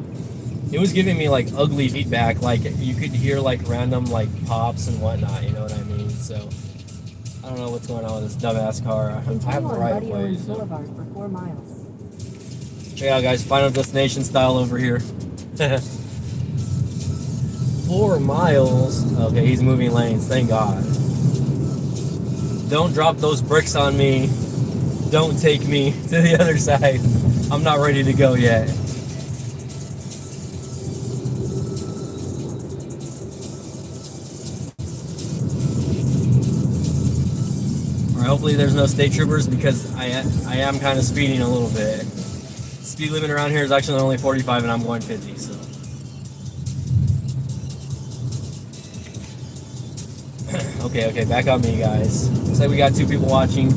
ugly feedback. Like you could hear like random like pops and whatnot. You know what I mean? So I don't know what's going on with this dumbass car. I Continue have the on right Buddy way. Owens So. Boulevard for 4 miles. Check it out, guys. Final destination style over here. 4 miles. Okay, he's moving lanes. Thank God. Don't drop those bricks on me. Don't take me to the other side. I'm not ready to go yet. Alright, hopefully there's no state troopers because I am kind of speeding a little bit. Speed limit around here is actually only 45 and I'm going 50, so. Okay, back on me, guys. Looks like we got 2 people watching.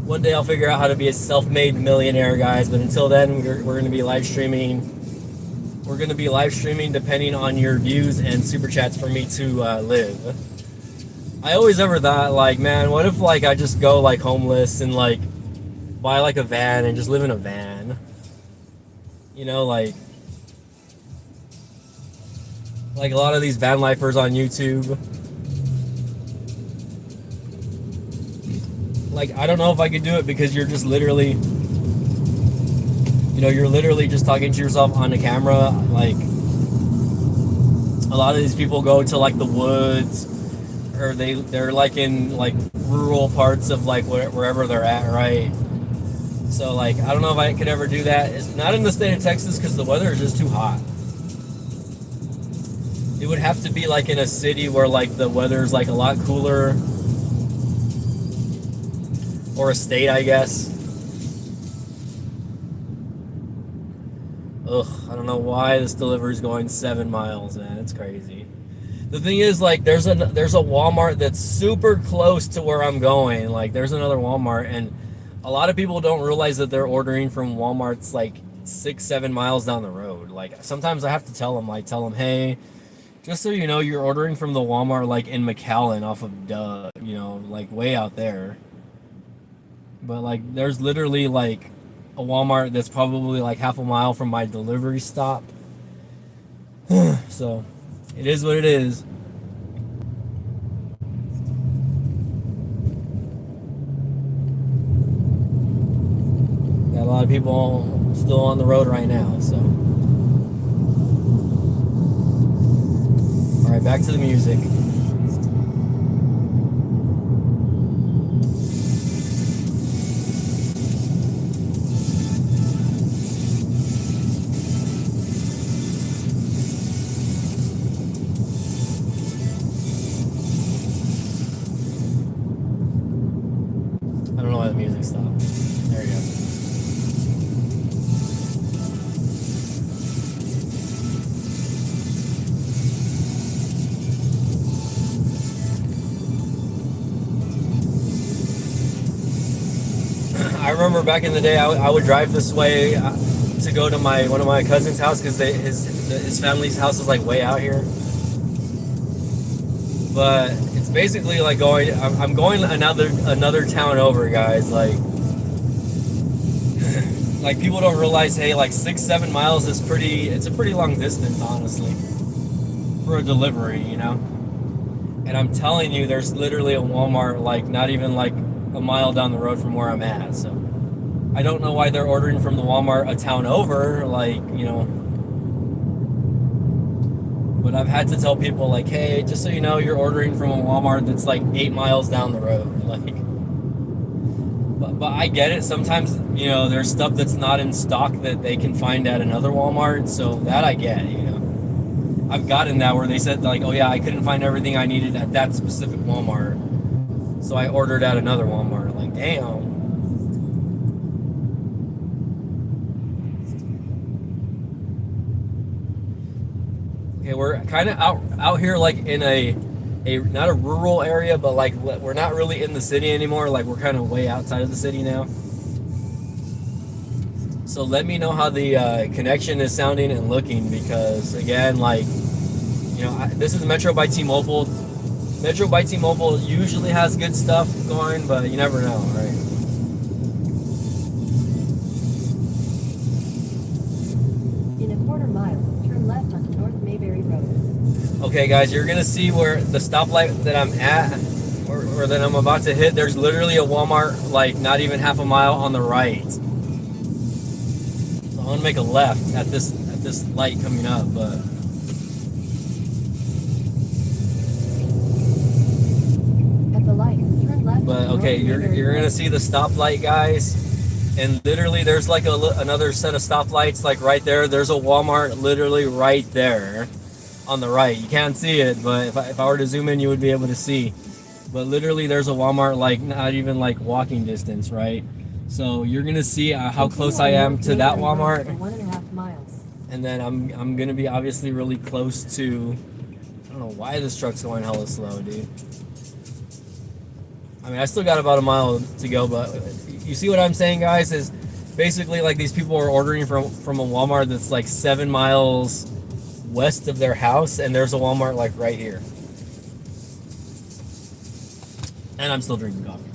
One day I'll figure out how to be a self-made millionaire, guys, but until then, we're going to be live streaming. We're going to be live streaming depending on your views and super chats for me to live. I always ever thought, like, man, what if, like, I just go, like, homeless and, like, buy, like, a van and just live in a van? You know, like a lot of these van lifers on YouTube. Like, I don't know if I could do it because you're just literally, you know, you're literally just talking to yourself on the camera. Like, a lot of these people go to, like, the woods or they're like in like rural parts of like wherever they're at, right? So like I don't know if I could ever do that. It's not in the state of Texas because the weather is just too hot. It would have to be like in a city where like the weather's like a lot cooler, or a state, I guess. Ugh, I don't know why this delivery is going 7 miles, man. It's crazy. The thing is, like, there's a Walmart that's super close to where I'm going. Like, there's another Walmart, and a lot of people don't realize that they're ordering from Walmarts like 6-7 miles down the road. Like, sometimes I have to tell them, hey, just so you know, you're ordering from the Walmart like in McAllen off of like way out there. But like, there's literally like a Walmart that's probably like half a mile from my delivery stop. So, it is what it is. Got a lot of people still on the road right now, so. Alright, back to the music. I don't know why the music stopped. There you go. I remember back in the day, I would drive this way to go to one of my cousin's house because his family's house is like way out here. But it's basically like I'm going another town over, guys. Like like people don't realize, hey, like 6-7 miles is it's a pretty long distance, honestly, for a delivery, you know. And I'm telling you, there's literally a Walmart like not even like a mile down the road from where I'm at. So I don't know why they're ordering from the Walmart a town over, like, you know. But I've had to tell people, like, hey, just so you know, you're ordering from a Walmart that's like 8 miles down the road. Like, but I get it. Sometimes, you know, there's stuff that's not in stock that they can find at another Walmart. So that I get, you know. I've gotten that where they said, like, oh yeah, I couldn't find everything I needed at that specific Walmart, so I ordered at another Walmart. Like, damn. Okay, we're kind of out here, like in a not a rural area, but like we're not really in the city anymore. Like, we're kind of way outside of the city now. So let me know how the connection is sounding and looking, because again, like, you know, this is Metro by T-Mobile. Metro by T-Mobile usually has good stuff going, but you never know, right? In a quarter mile, turn left onto North Mayberry Road. Okay, guys, you're gonna see where the stoplight that I'm at, or that I'm about to hit, there's literally a Walmart like not even half a mile on the right. So I'm gonna make a left at this light coming up, but At the light, turn left. But onto okay, North Mayberry you're Road. gonna see the stoplight, guys, and literally there's like another set of stoplights like right there. There's a Walmart literally right there on the right. You can't see it, but if I were to zoom in, you would be able to see. But literally there's a Walmart like not even like walking distance, right? So you're gonna see how close I am to that Walmart, For 1.5 miles. and then I'm gonna be obviously really close to. I don't know why this truck's going hella slow, dude. I mean, I still got about a mile to go, but you see what I'm saying, guys? Is basically like these people are ordering from a Walmart that's like 7 miles west of their house, and there's a Walmart like right here. And I'm still drinking coffee.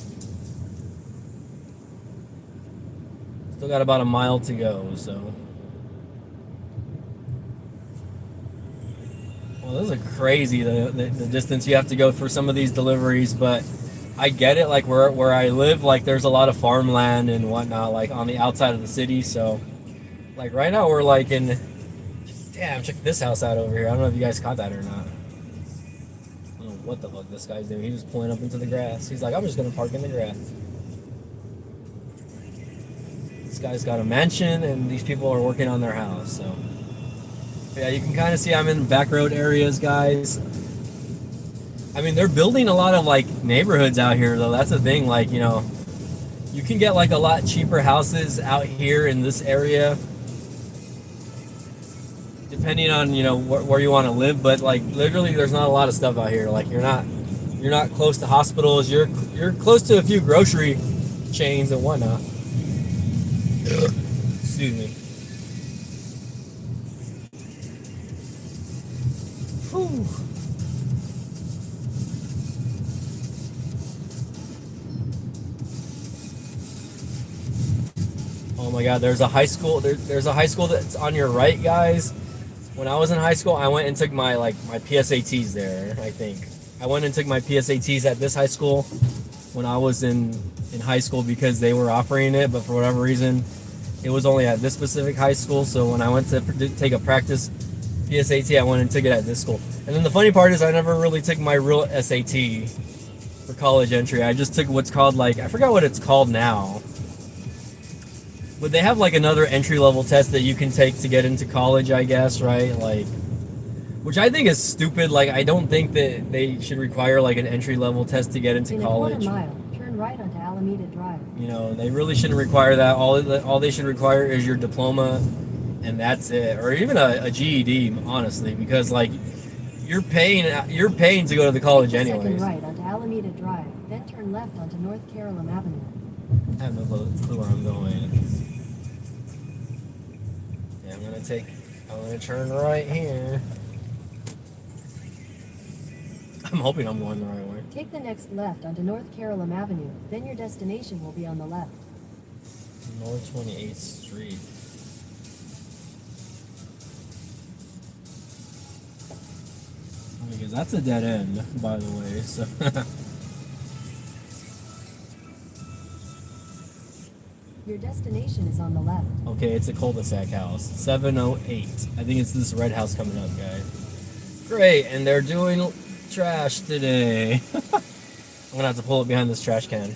Still got about a mile to go, so. Well, those are crazy, the distance you have to go for some of these deliveries, but I get it. Like where I live, like there's a lot of farmland and whatnot, like on the outside of the city. So, like right now we're like in. Damn, check this house out over here. I don't know if you guys caught that or not. don't know what the fuck this guy's doing. He was pulling up into the grass. He's like, I'm just gonna park in the grass. This guy's got a mansion, and these people are working on their house. So, yeah, you can kind of see I'm in back road areas, guys. I mean, they're building a lot of like neighborhoods out here, though. That's the thing. Like, you know, you can get like a lot cheaper houses out here in this area, depending on, you know, where you want to live. But like, literally, there's not a lot of stuff out here. Like, you're not close to hospitals. You're close to a few grocery chains and whatnot. Excuse me. Whew. Oh my God! There's a high school. There's a high school that's on your right, guys. When I was in high school, I went and took my PSATs there. I think I went and took my PSATs at this high school when I was in high school because they were offering it, but for whatever reason, it was only at this specific high school. So when I went to take a practice PSAT, I went and took it at this school. And then the funny part is I never really took my real SAT for college entry. I just took what's called, like, I forgot what it's called now. But they have like another entry level test that you can take to get into college, I guess, right? Like, which I think is stupid. Like, I don't think that they should require like an entry level test to get into college. In a quarter mile, turn right onto Alameda Drive. You know, they really shouldn't require that. All they should require is your diploma, and that's it, or even a GED, honestly, because like you're paying to go to the college Take the anyways. second right onto Alameda Drive, then turn left onto North Carolina Avenue. I have no clue where I'm going. Yeah, I'm gonna turn right here. I'm hoping I'm going the right way. Take the next left onto North Carolina Avenue, then your destination will be on the left. North 28th Street. Because that's a dead end, by the way, so... Your destination is on the left. Okay, it's a cul-de-sac house. 708. I think it's this red house coming up, guys. Great, and they're doing trash today. I'm gonna have to pull it behind this trash can.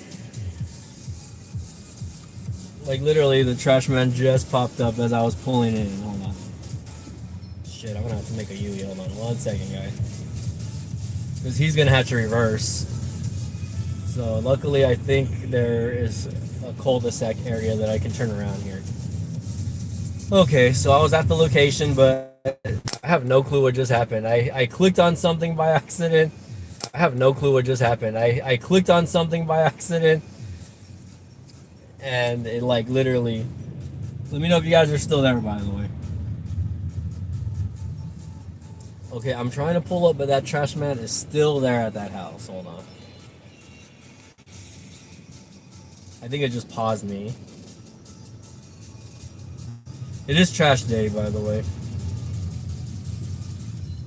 Like, literally, the trash man just popped up as I was pulling in. Hold on. Shit, I'm gonna have to make a U-E. Hold on 1 second, guys. Because he's gonna have to reverse. So, luckily, I think there is a cul-de-sac area that I can turn around here. Okay, so I was at the location, but I have no clue what just happened. I clicked on something by accident. I have no clue what just happened. I clicked on something by accident, and it, like, literally... Let me know if you guys are still there, by the way. Okay, I'm trying to pull up, but that trash man is still there at that house. Hold on. I think it just paused me. It is trash day, by the way.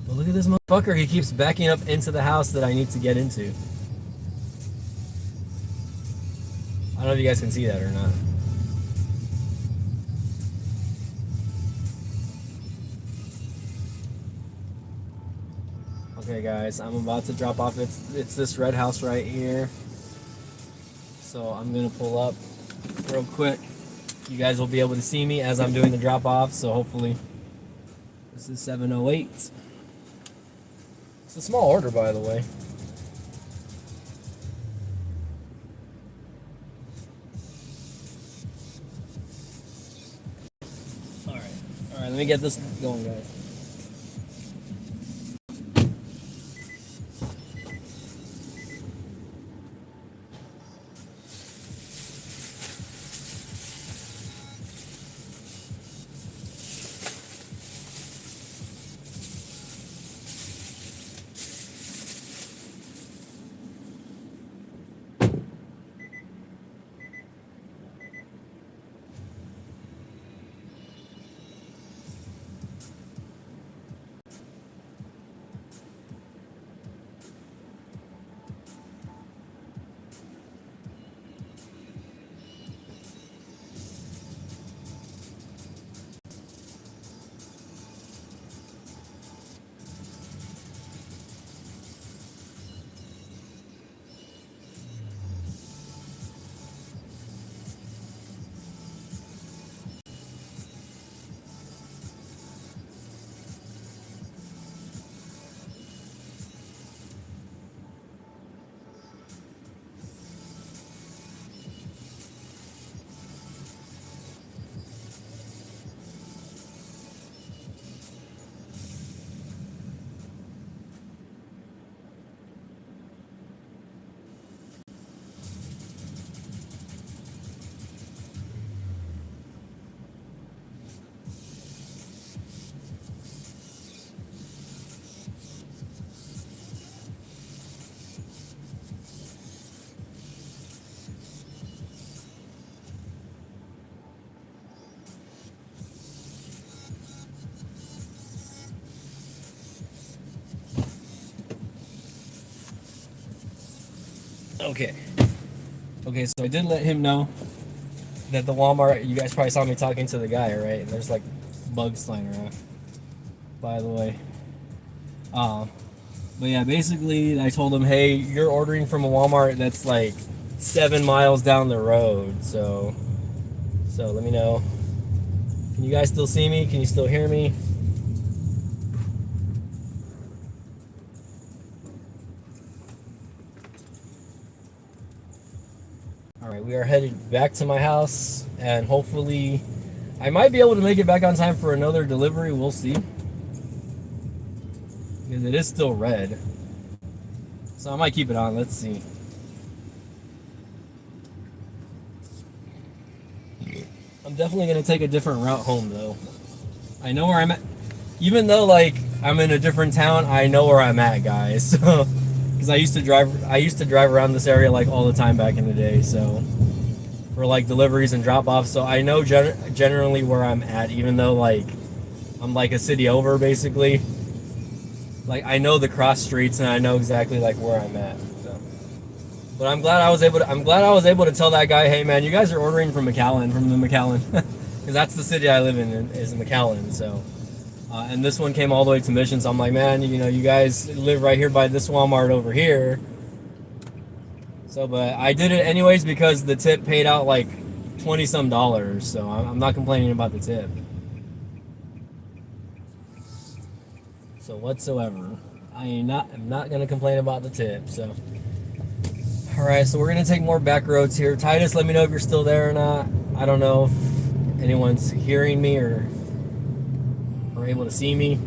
But look at this motherfucker. He keeps backing up into the house that I need to get into. I don't know if you guys can see that or not. Okay, guys, I'm about to drop off. It's this red house right here. So I'm gonna pull up real quick. You guys will be able to see me as I'm doing the drop off. So hopefully, this is 708. It's a small order, by the way. All right, let me get this going, guys. Okay. Okay, so I did let him know that the Walmart, you guys probably saw me talking to the guy, right? There's like bugs flying around, by the way. But yeah, basically I told him, hey, you're ordering from a Walmart that's like 7 miles down the road, so let me know. Can you guys still see me? Can you still hear me? Alright, we are headed back to my house, and hopefully I might be able to make it back on time for another delivery. We'll see. Because it is still red. So I might keep it on. Let's see. I'm definitely going to take a different route home, though. I know where I'm at. Even though, like, I'm in a different town, I know where I'm at, guys. So, because I used to drive around this area, like, all the time back in the day, so, for, like, deliveries and drop-offs. So I know generally where I'm at, even though, like, I'm, like, a city over, basically. Like, I know the cross streets, and I know exactly, like, where I'm at. So. But I'm glad I was able to tell that guy, hey, man, you guys are ordering from McAllen, from the McAllen. Because that's the city I live in, is McAllen, so. And this one came all the way to Mission, so I'm like, man, you know, you guys live right here by this Walmart over here. So, but I did it anyways because the tip paid out like $20-some, so I'm not complaining about the tip. So whatsoever, I'm not gonna complain about the tip. So, all right, so we're gonna take more back roads here. Titus, let me know if you're still there or not. I don't know if anyone's hearing me or able to see me.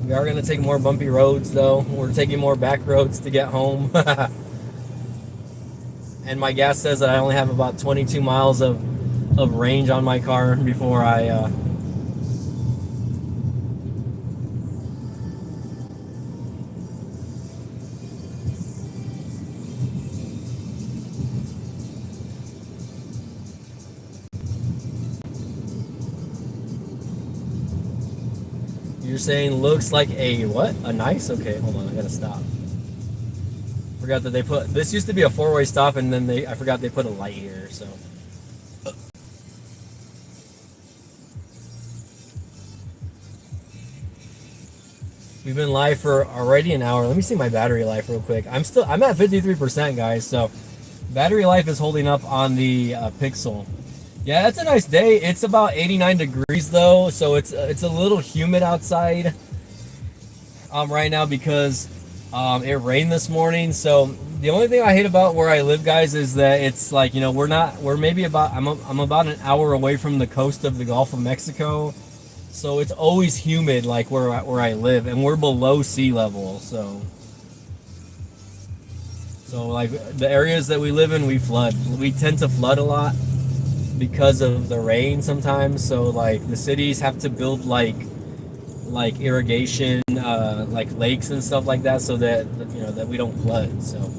We are going to take more bumpy roads, though. We're taking more back roads to get home. And my gas says that I only have about 22 miles of range on my car before I You're saying looks like a what? A nice? Okay, hold on, I gotta stop. Forgot that they put, this used to be a 4-way stop, and then I forgot they put a light here, so. We've been live for already an hour. Let me see my battery life real quick. I'm at 53%, guys, so battery life is holding up on the Pixel. Yeah, it's a nice day. It's about 89 degrees though, so it's a little humid outside right now because it rained this morning. So the only thing I hate about where I live, guys, is that it's like, you know, we're maybe about I'm about an hour away from the coast of the Gulf of Mexico, so it's always humid like where I live, and we're below sea level, so like the areas that we live in, we tend to flood a lot because of the rain sometimes. So like the cities have to build like irrigation, like lakes and stuff like that, so that, you know, that we don't flood. So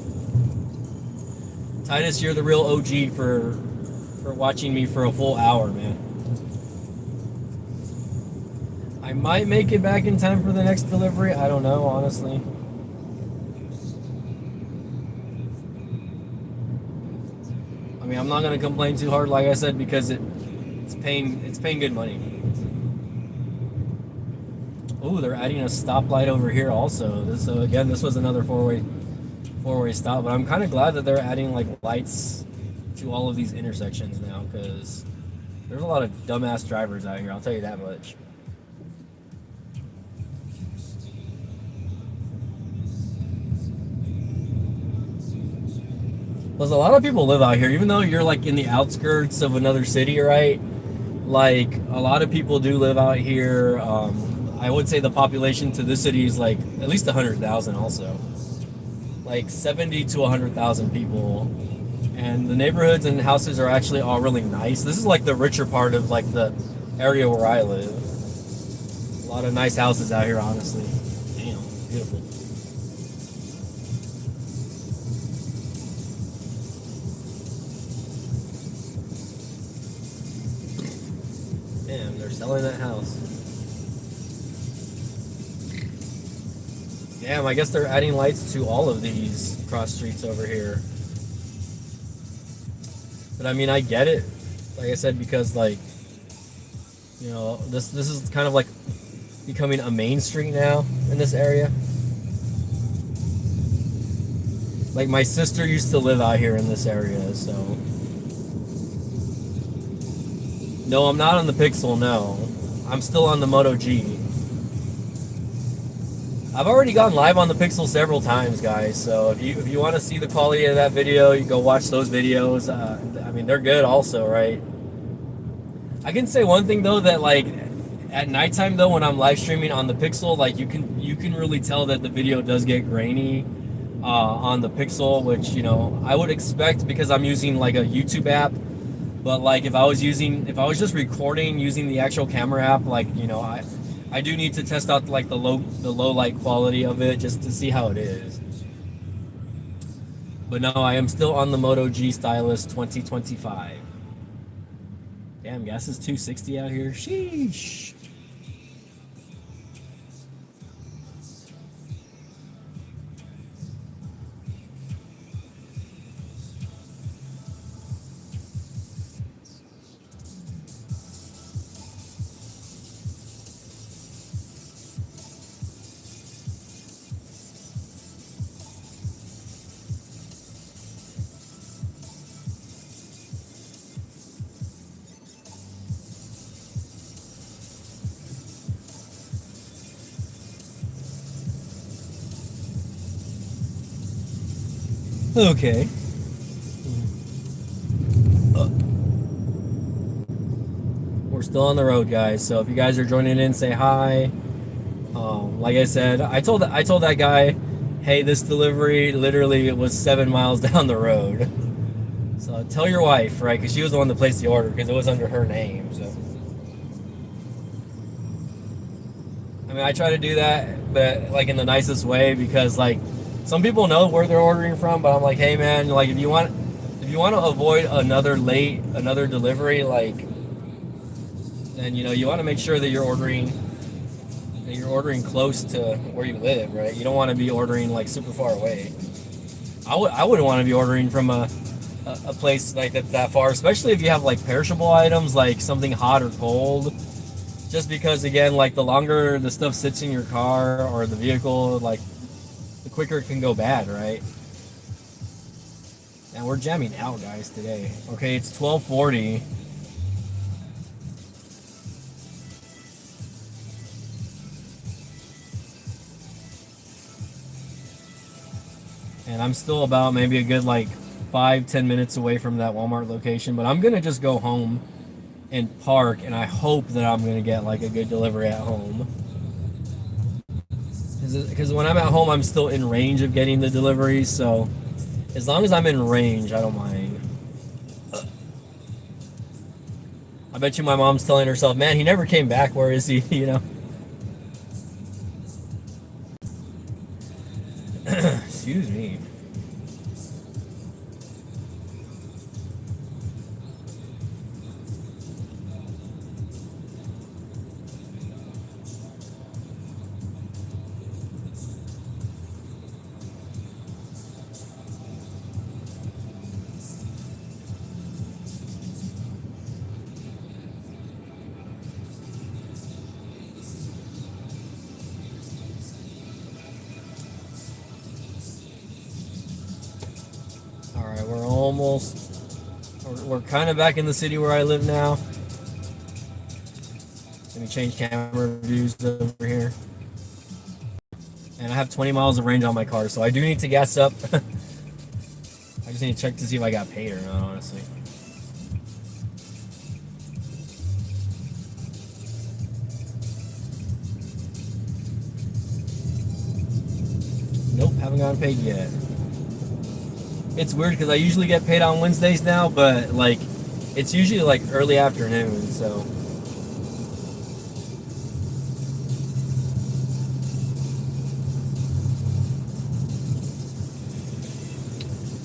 Titus, you're the real OG for watching me for a full hour, man. I might make it back in time for the next delivery. I don't know, honestly. I mean, I'm not gonna complain too hard, like I said, because it's paying good money. Oh, they're adding a stoplight over here also. So again, this was another four-way stop. But I'm kind of glad that they're adding like lights to all of these intersections now, because there's a lot of dumbass drivers out here. I'll tell you that much. Plus, a lot of people live out here, even though you're like in the outskirts of another city, right? Like, a lot of people do live out here. I would say the population to this city is like at least 100,000 also. Like 70 to 100,000 people. And the neighborhoods and houses are actually all really nice. This is like the richer part of like the area where I live. A lot of nice houses out here, honestly. Damn, beautiful. Damn, they're selling that house. Damn, I guess they're adding lights to all of these cross streets over here. But I mean, I get it. Like I said, because like, you know, this is kind of like becoming a main street now in this area. Like my sister used to live out here in this area, so. No, I'm not on the Pixel, no. I'm still on the Moto G. I've already gone live on the Pixel several times, guys, so if you want to see the quality of that video, you go watch those videos. I mean, they're good also, right? I can say one thing though, that like at nighttime though, when I'm live streaming on the Pixel, like you can really tell that the video does get grainy on the Pixel, which, you know, I would expect because I'm using like a YouTube app. But like if I was just recording using the actual camera app, like, you know, I do need to test out like the low light quality of it just to see how it is. But no, I am still on the Moto G Stylus 2025. Damn, gas is $2.60 out here. Sheesh. Okay. We're still on the road, guys. So if you guys are joining in, say hi. Like I said, I told that guy, hey, this delivery literally was 7 miles down the road. So tell your wife, right? Because she was the one that placed the order because it was under her name. So I mean, I try to do that, but like in the nicest way, because like some people know where they're ordering from, but I'm like, hey man, like if you want to avoid another delivery, like, then, you know, you want to make sure that you're ordering close to where you live, right? You don't want to be ordering like super far away. I wouldn't want to be ordering from a place like that far, especially if you have like perishable items, like something hot or cold. Just because, again, like the longer the stuff sits in your car or the vehicle, like the quicker it can go bad, right? And we're jamming out, guys, today. Okay, it's 12:40. And I'm still about maybe a good like 5-10 minutes away from that Walmart location, but I'm gonna just go home and park, and I hope that I'm gonna get like a good delivery at home. Because when I'm at home, I'm still in range of getting the deliveries, so as long as I'm in range, I don't mind. I bet you my mom's telling herself, man, he never came back, where is he? You know? Excuse me. Alright, we're kind of back in the city where I live now. Let me change camera views over here. And I have 20 miles of range on my car, so I do need to gas up. I just need to check to see if I got paid or not, honestly. Nope, haven't gotten paid yet. It's weird because I usually get paid on Wednesdays now, but like it's usually like early afternoon, so.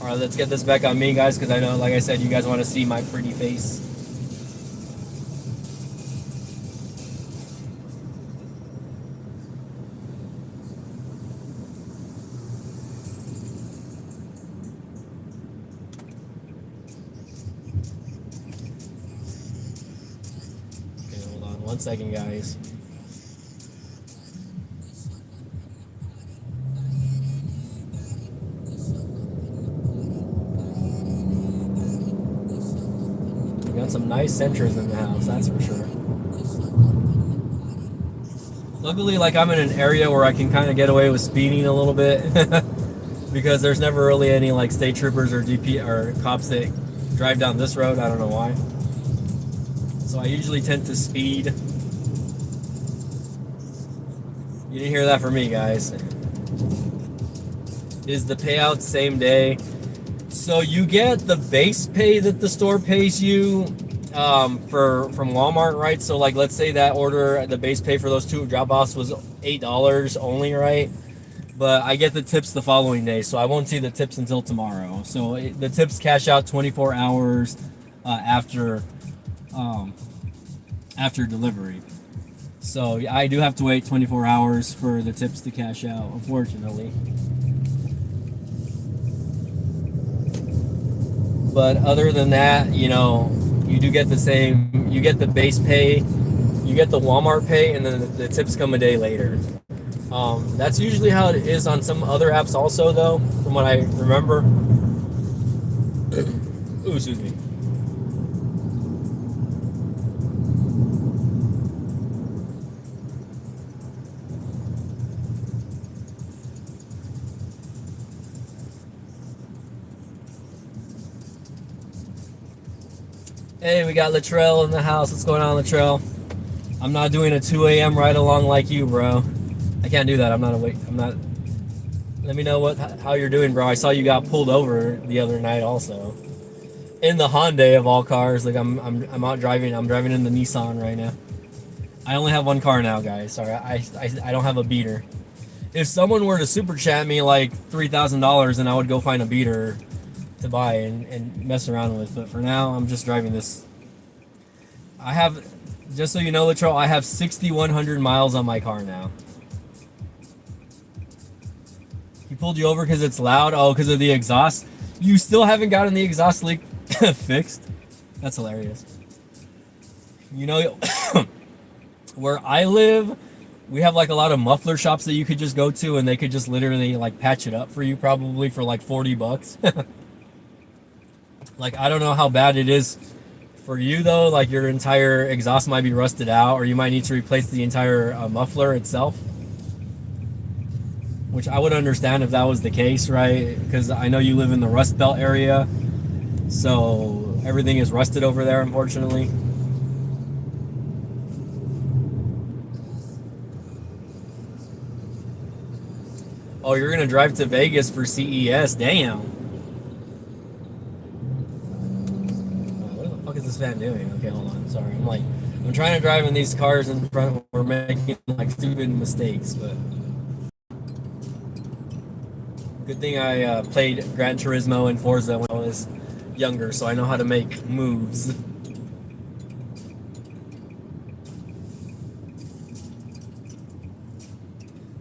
Alright, let's get this back on me, guys, because I know, like I said, you guys want to see my pretty face. 1 second, guys. We got some nice Sentras in the house, that's for sure. Luckily, like, I'm in an area where I can kind of get away with speeding a little bit because there's never really any like state troopers or DP or cops that drive down this road. I don't know why. So I usually tend to speed. You didn't hear that from me, guys. Is the payout same day? So you get the base pay that the store pays you from Walmart, right? So like, let's say that order, the base pay for those 2 drop-offs was $8 only, right? But I get the tips the following day, so I won't see the tips until tomorrow. So the tips cash out 24 hours after delivery. So I do have to wait 24 hours for the tips to cash out, unfortunately. But other than that, you know, you do get the same. You get the base pay, you get the Walmart pay, and then the tips come a day later. That's usually how it is on some other apps also, though, from what I remember. Ooh, excuse me. Hey, we got Latrell in the house. What's going on, Latrell? I'm not doing a 2 a.m. ride along like you, bro. I can't do that. I'm not awake. I'm not. Let me know how you're doing, bro. I saw you got pulled over the other night, also, in the Hyundai of all cars. Like I'm out driving. I'm driving in the Nissan right now. I only have one car now, guys. Sorry, I don't have a beater. If someone were to super chat me like $3,000, then I would go find a beater to buy and mess around with. But for now, I'm just driving this. I have, just so you know, Latrell, I have 6,100 miles on my car now. He pulled you over because it's loud? Oh, because of the exhaust? You still haven't gotten the exhaust leak fixed? That's hilarious. You know, where I live, we have like a lot of muffler shops that you could just go to and they could just literally like patch it up for you, probably for like $40. Like, I don't know how bad it is for you though. Like, your entire exhaust might be rusted out, or you might need to replace the entire muffler itself, which I would understand if that was the case, right? Because I know you live in the Rust Belt area, so everything is rusted over there, unfortunately. Oh, you're gonna drive to Vegas for CES? Damn. What the fuck is this van doing? Okay, hold on. Sorry, I'm trying to drive in these cars in front. We're making like stupid mistakes, but good thing I played Gran Turismo and Forza when I was younger, so I know how to make moves.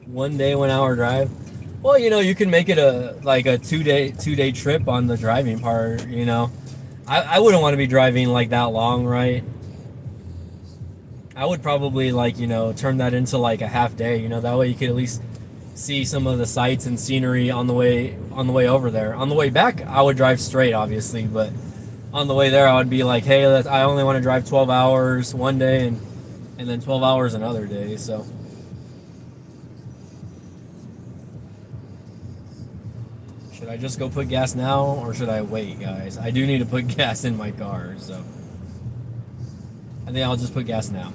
One day, 1 hour drive. Well, you know, you can make it a two day trip on the driving part. You know, I wouldn't want to be driving like that long, right? I would probably, like, you know, turn that into like a half day. You know, that way you could at least see some of the sights and scenery on the way over there. On the way back, I would drive straight, obviously, but on the way there, I would be like, hey, I only want to drive 12 hours one day and then 12 hours another day. So. Should I just go put gas now, or should I wait, guys? I do need to put gas in my car, so I think I'll just put gas now.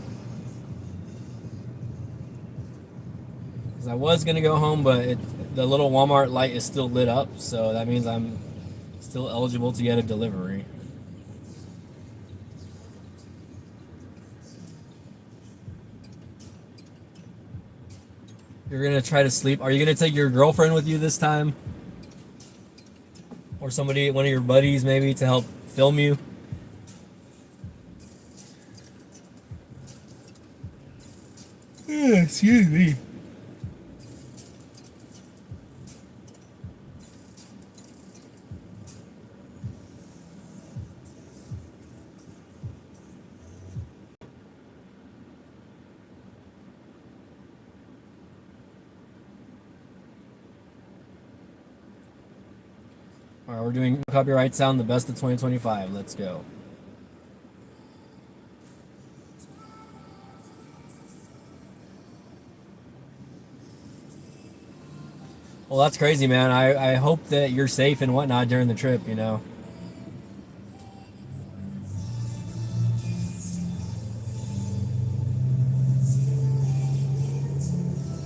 Because I was going to go home, but the little Walmart light is still lit up, so that means I'm still eligible to get a delivery. You're going to try to sleep. Are you going to take your girlfriend with you this time? Or somebody, one of your buddies maybe, to help film you? Excuse me. All right, we're doing copyright sound, the best of 2025. Let's go. Well, that's crazy, man. I hope that you're safe and whatnot during the trip, you know.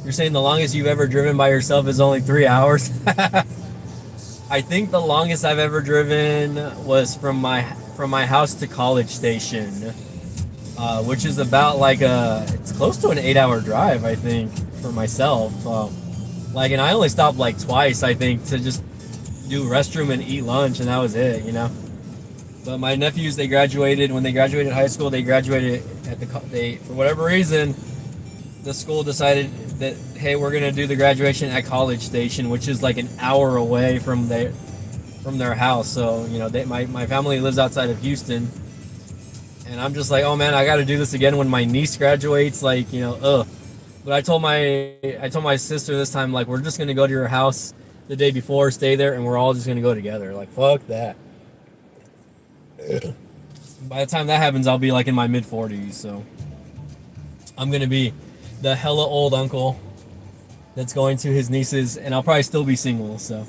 You're saying the longest you've ever driven by yourself is only 3 hours? I think the longest I've ever driven was from my house to College Station, which is about like it's close to an 8 hour drive, I think, for myself. Like, and I only stopped like twice, I think, to just do restroom and eat lunch, and that was it, you know. But my nephews, they graduated when they graduated high school. They graduated at they for whatever reason, the school decided that, hey, we're gonna do the graduation at College Station, which is like an hour away from their house. So you know, my family lives outside of Houston, and I'm just like, oh man, I got to do this again when my niece graduates. Like, you know, ugh. But I told my sister this time, like, we're just gonna go to your house the day before, stay there, and we're all just gonna go together. Like, fuck that. By the time that happens, I'll be like in my mid 40s, so I'm gonna be the hella old uncle that's going to his nieces, and I'll probably still be single. So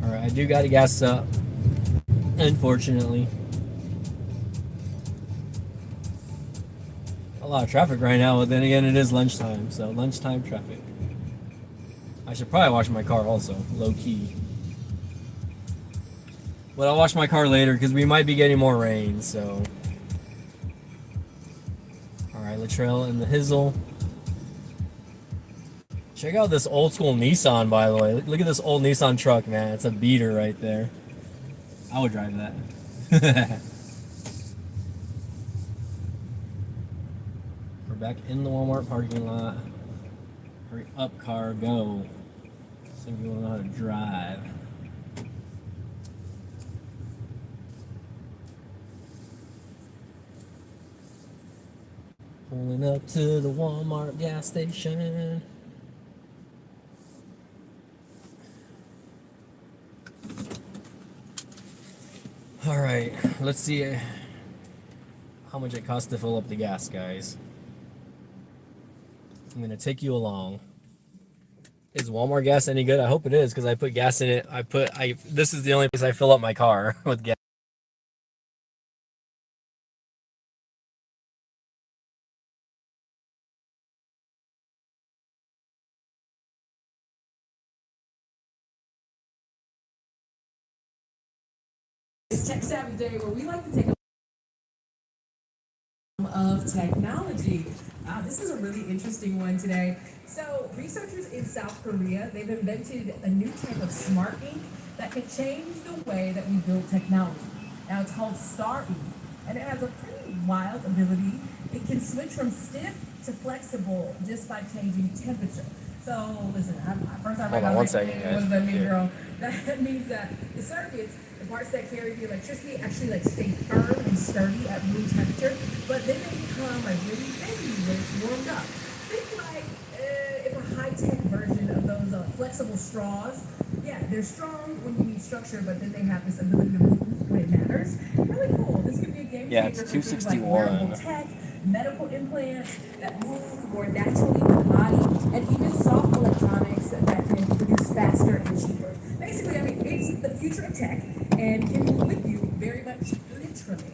all right, I do gotta gas up, unfortunately. A lot of traffic right now, but then again, it is lunchtime, so lunchtime traffic. I should probably wash my car also, low key. But I'll wash my car later because we might be getting more rain, so. Alright, Latrell and the Hizzle. Check out this old school Nissan, by the way. Look at this old Nissan truck, man. It's a beater right there. I would drive that. We're back in the Walmart parking lot. Hurry up, car, go. Some people don't know how to drive. Pulling up to the Walmart gas station. All right, let's see how much it costs to fill up the gas, guys. I'm gonna take you along. Is Walmart gas any good? I hope it is, because I put gas in it. This is the only place I fill up my car with gas. It's Tech Savvy Day, where we like to take a of technology. This is a really interesting one today. So, researchers in South Korea, they've invented a new type of smart ink that can change the way that we build technology. Now, it's called Star Ink, and it has a pretty wild ability. It can switch from stiff to flexible just by changing temperature. So, listen, first I Hold on one second, guys. what does that mean, girl? That means that the circuits, the parts that carry the electricity, actually like stay firm and sturdy at room temperature, but then they become like really bendy when it's warmed up. Think like if a high-tech version of those flexible straws. Yeah, they're strong when you need structure, but then they have this ability to move when it matters. Really cool. This could be a game changer. Yeah, it's for things like 261. wearable tech, medical implants that move more naturally with the body, and even soft electronics that can produce faster and cheaper. Basically, I mean, it's the future of tech and can move with you very much literally.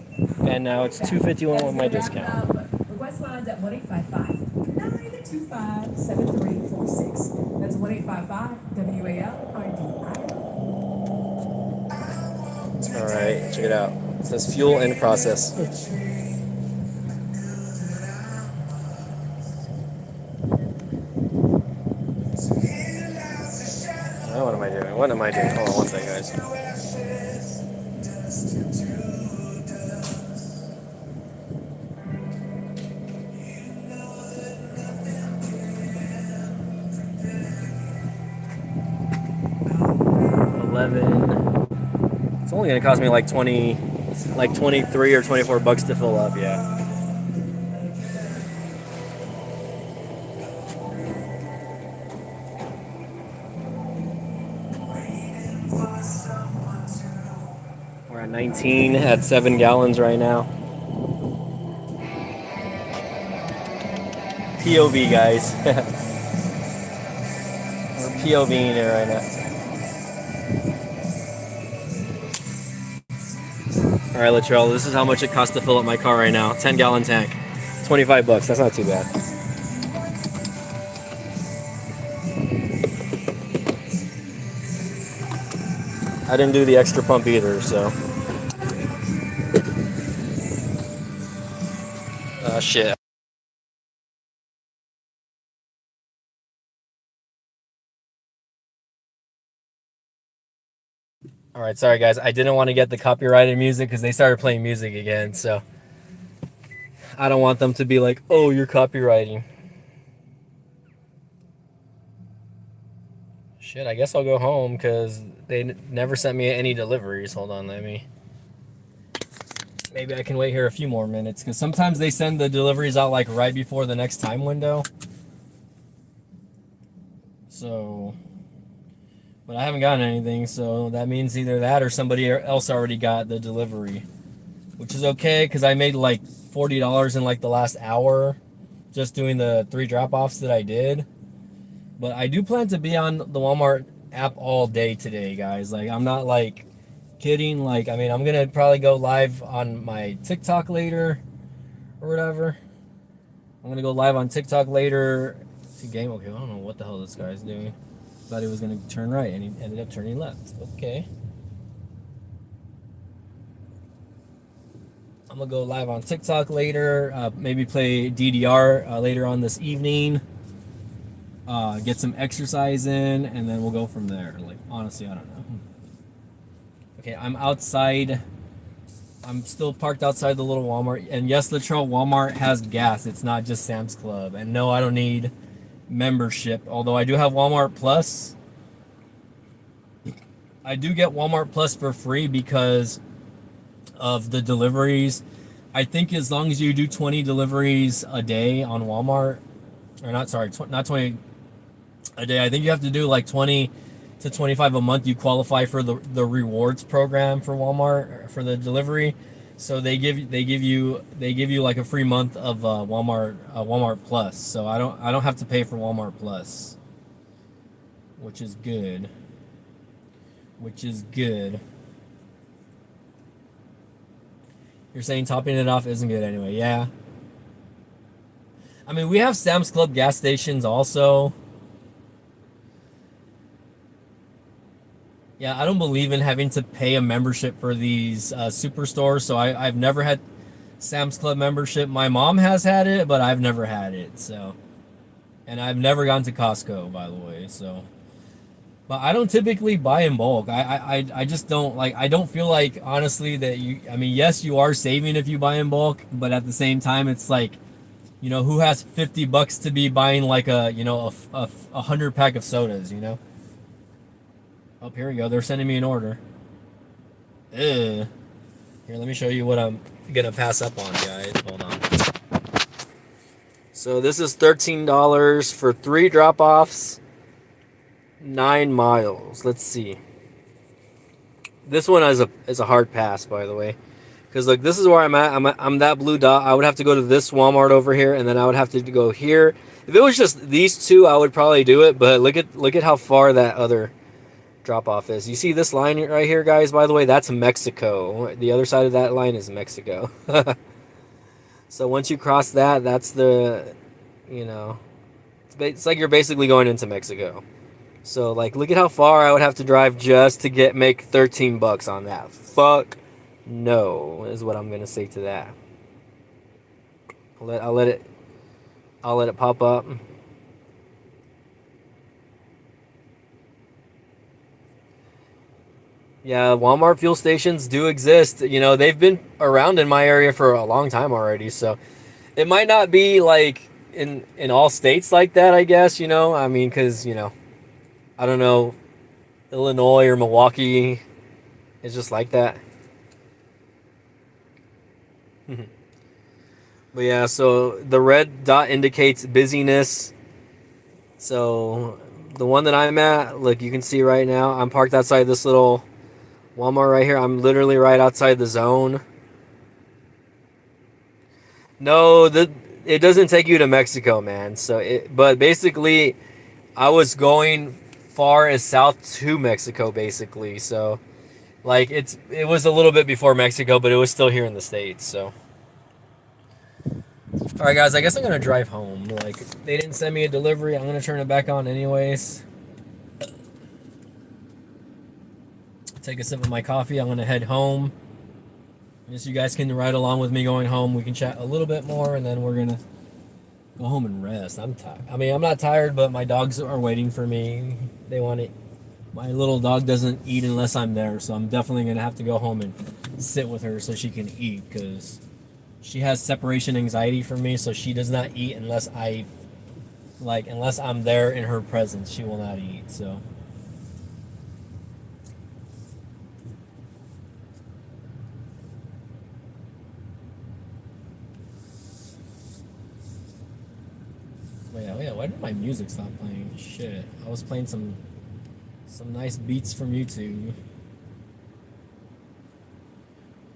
And now it's 251 with my discount. Request lines at 1-855-925-7346. That's 1-855-WAL-RDI. All right, check it out. It says fuel in process. Oh, what am I doing? What am I doing? Hold on one second, guys. 11. It's only gonna cost me like 23 or 24 bucks to fill up. Yeah. We're at 19 at 7 gallons right now. POV, guys. We're POVing it right now. All right, Latrell, this is how much it costs to fill up my car right now. 10-gallon tank. 25 bucks. That's not too bad. I didn't do the extra pump either, so. Shit. All right, sorry guys. I didn't want to get the copyrighted music because they started playing music again, so I don't want them to be like, "Oh, you're copywriting." Shit, I guess I'll go home because they never sent me any deliveries. Hold on, maybe I can wait here a few more minutes because sometimes they send the deliveries out like right before the next time window. So, but I haven't gotten anything, so that means either that or somebody else already got the delivery, which is okay because I made like $40 in like the last hour just doing the 3 drop-offs that I did. But I do plan to be on the Walmart app all day today, guys. Like, I'm not like kidding. Like, I mean, I'm gonna probably go live on my TikTok later or whatever. I'm gonna go live on TikTok later. See game. Okay, I don't know what the hell this guy's doing. Thought he was gonna turn right and he ended up turning left. Okay. I'm gonna go live on TikTok later. Maybe play DDR later on this evening. Get some exercise in, and then we'll go from there. Like, honestly, I don't know. Okay, I'm outside. I'm still parked outside the little Walmart. And yes, Latrell, Walmart has gas. It's not just Sam's Club. And no, I don't need membership. Although I do have Walmart Plus. I do get Walmart Plus for free because of the deliveries. I think as long as you do 20 deliveries a day on Walmart, or not, sorry, not 20 a day. I think you have to do like 20 to 25 a month. You qualify for the rewards program for Walmart for the delivery. So they give you like a free month of Walmart Plus. So I don't have to pay for Walmart Plus, which is good. You're saying topping it off isn't good anyway. Yeah. I mean, we have Sam's Club gas stations also. Yeah, I don't believe in having to pay a membership for these superstores, so I've never had Sam's Club membership. My mom has had it, but I've never had it, so. And I've never gone to Costco, by the way, so. But I don't typically buy in bulk. I just don't, like, I don't feel like, honestly, that you, I mean, yes, you are saving if you buy in bulk, but at the same time, it's like, you know, who has 50 bucks to be buying like a 100 pack of sodas, you know? Oh, here we go. They're sending me an order. Ugh. Here, let me show you what I'm gonna pass up on, guys. Hold on. So this is $13 for 3 drop-offs, 9 miles. Let's see. This one is a hard pass, by the way, because look, this is where I'm at. I'm that blue dot. I would have to go to this Walmart over here, and then I would have to go here. If it was just these two, I would probably do it. But look at how far that other drop off is. You see this line right here, guys? By the way, that's Mexico. The other side of that line is Mexico. So once you cross that, that's the, you know, it's like you're basically going into Mexico. So like, look at how far I would have to drive just to make 13 bucks on that. Fuck no, is what I'm gonna say to that. I'll let it pop up. Yeah, Walmart fuel stations do exist. You know, they've been around in my area for a long time already. So it might not be like in all states like that, I guess, you know. I mean, because, you know, I don't know Illinois or Milwaukee is just like that. But yeah, so the red dot indicates busyness. So the one that I'm at, look, you can see right now, I'm parked outside this little Walmart right here. I'm literally right outside the zone. No, it doesn't take you to Mexico, man. But basically, I was going far as south to Mexico, basically. So, like, it was a little bit before Mexico, but it was still here in the States. So, all right, guys, I guess I'm gonna drive home. Like, they didn't send me a delivery. I'm gonna turn it back on anyways. Take a sip of my coffee. I'm gonna head home. Just you guys can ride along with me going home. We can chat a little bit more, and then we're gonna go home and rest. I'm tired. I mean, I'm not tired, but my dogs are waiting for me. They want it. My little dog doesn't eat unless I'm there, so I'm definitely gonna have to go home and sit with her so she can eat, because she has separation anxiety from me. So she does not eat unless unless I'm there in her presence. She will not eat. So. Yeah, why did my music stop playing? Shit. I was playing some nice beats from YouTube.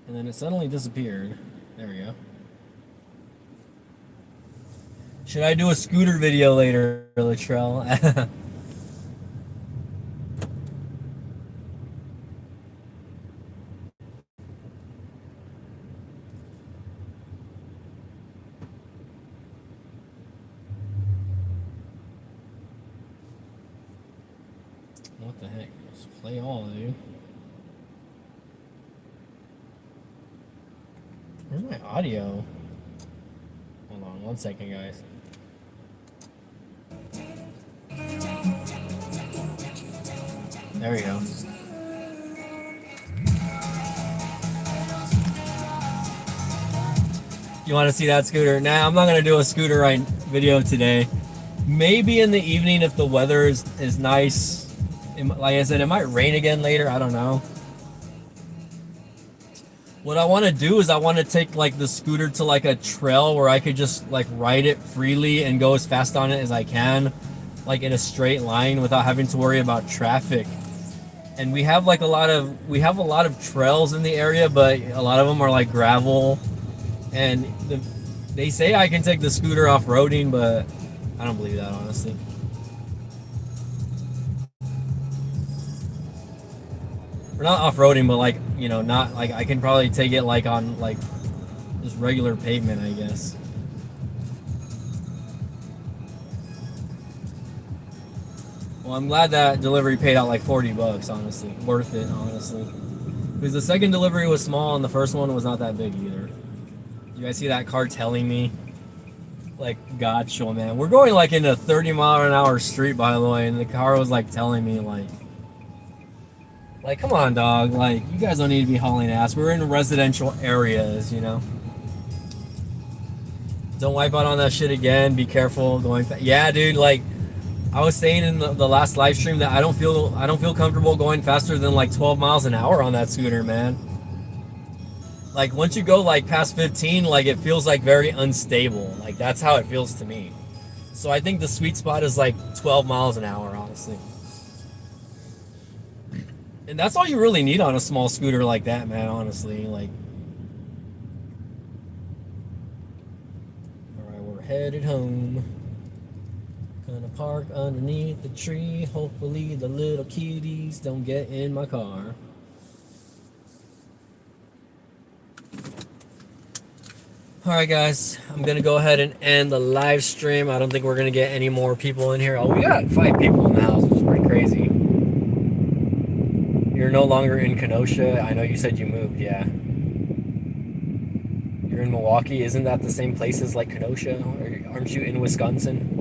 And then it suddenly disappeared. There we go. Should I do a scooter video later, Latrell? What the heck? Just play all, dude. Where's my audio? Hold on 1 second, guys. There we go. You want to see that scooter? Nah, I'm not gonna do a scooter ride video today. Maybe in the evening if the weather is nice. Like I said, it might rain again later. I don't know. What I want to do is I want to take like the scooter to like a trail where I could just like ride it freely and go as fast on it as I can, like in a straight line without having to worry about traffic. And we have a lot of trails in the area, but a lot of them are like gravel. And they say I can take the scooter off-roading, but I don't believe that, honestly. Or not off-roading, but like, not like I can probably take it like on like just regular pavement, I guess. Well, I'm glad that delivery paid out like $40, honestly. Worth it, honestly. Because the second delivery was small and the first one was not that big either. You guys see that car telling me? Like, gotcha, man. We're going like in a 30-mile-an-hour street, by the way, and the car was like telling me like, come on, dog. Like, you guys don't need to be hauling ass. We're in residential areas, Don't wipe out on that shit again. Be careful going fast. Yeah, dude. Like, I was saying in the last live stream that I don't feel comfortable going faster than like 12 miles an hour on that scooter, man. Like, once you go like past 15, like it feels like very unstable. Like, that's how it feels to me. So I think the sweet spot is like 12 miles an hour, honestly. And that's all you really need on a small scooter like that, man, honestly. Like, all right, we're headed home. Gonna park underneath the tree. Hopefully the little kitties don't get in my car. Alright, guys, I'm gonna go ahead and end the live stream. I don't think we're gonna get any more people in here. Oh, we got 5 people in the house, which is pretty crazy. You're no longer in Kenosha. I know you said you moved, yeah. You're in Milwaukee. Isn't that the same place as like Kenosha? Or aren't you in Wisconsin?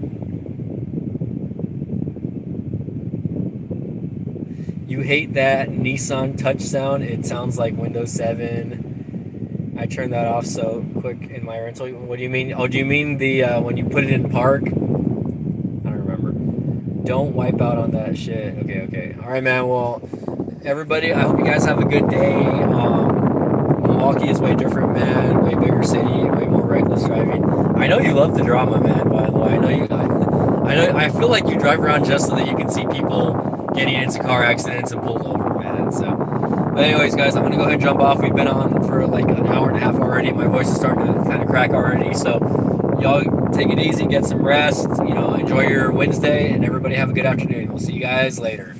You hate that Nissan touch sound. It sounds like Windows 7. I turned that off so quick in my rental. What do you mean? Oh, do you mean the when you put it in park? I don't remember. don't wipe out on that shit. Okay. All right, man. Well, everybody, I hope you guys have a good day. Milwaukee is way different, man. Way bigger city, way more reckless driving. I know you love the drama, man. By the way, I feel like you drive around just so that you can see people getting into car accidents and pulled over, man. So, but anyways, guys, I'm gonna go ahead and jump off. We've been on for like an hour and a half already. My voice is starting to kind of crack already. So, y'all take it easy, get some rest. Enjoy your Wednesday, and everybody have a good afternoon. We'll see you guys later.